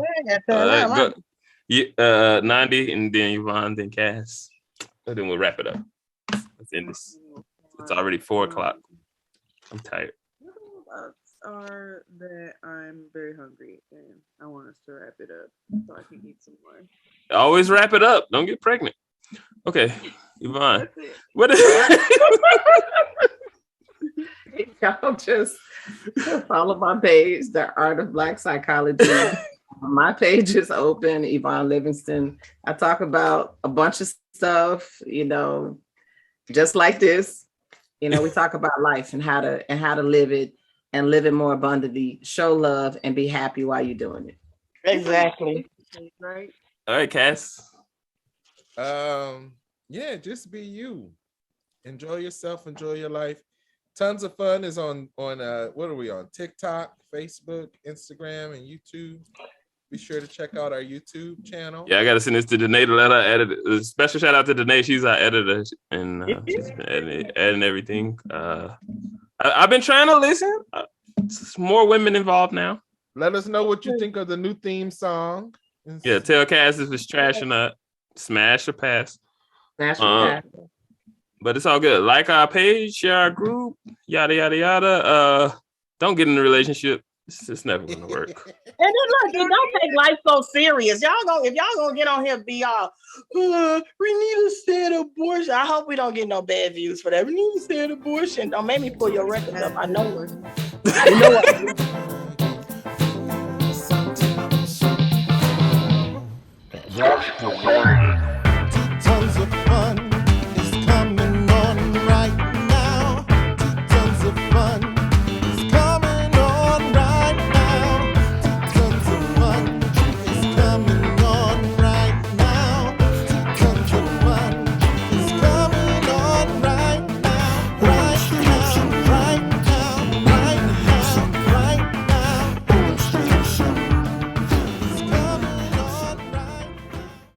Nandi and then Yvonne, then Kaz. And then we'll wrap it up. Let's end this. It's already 4:00. I'm tired. Are that I'm very hungry and I want us to wrap it up so I can eat some more. Always wrap it up. Don't get pregnant. Okay, Yvonne. What is Y'all just follow my page, The Art of Black Psychology. My page is open, Yvonne Livingston. I talk about a bunch of stuff, just like this. We talk about life and how to live it and live it more abundantly, show love and be happy while you're doing it. Exactly. Right. All right, Kaz. Yeah, just be you. Enjoy yourself, enjoy your life. Tons of fun is on what are we on? TikTok, Facebook, Instagram, and YouTube. Be sure to check out our YouTube channel. Yeah, I gotta send this to Dannah. A special shout out to Dannah. She's our editor, and she's been editing everything. I've been trying to listen. It's more women involved now. Let us know what you think of the new theme song. Yeah, tell Kaz if it's trash or not. Smash or pass. Smash or pass. But it's all good. Like our page, share our group, yada yada yada. Don't get in a relationship. It's never gonna work. And then look, don't take life so serious. If y'all gonna get on here and be all, Renita said abortion. I hope we don't get no bad views for that. Renita said abortion. Don't make me pull your records up. I know it. You know what?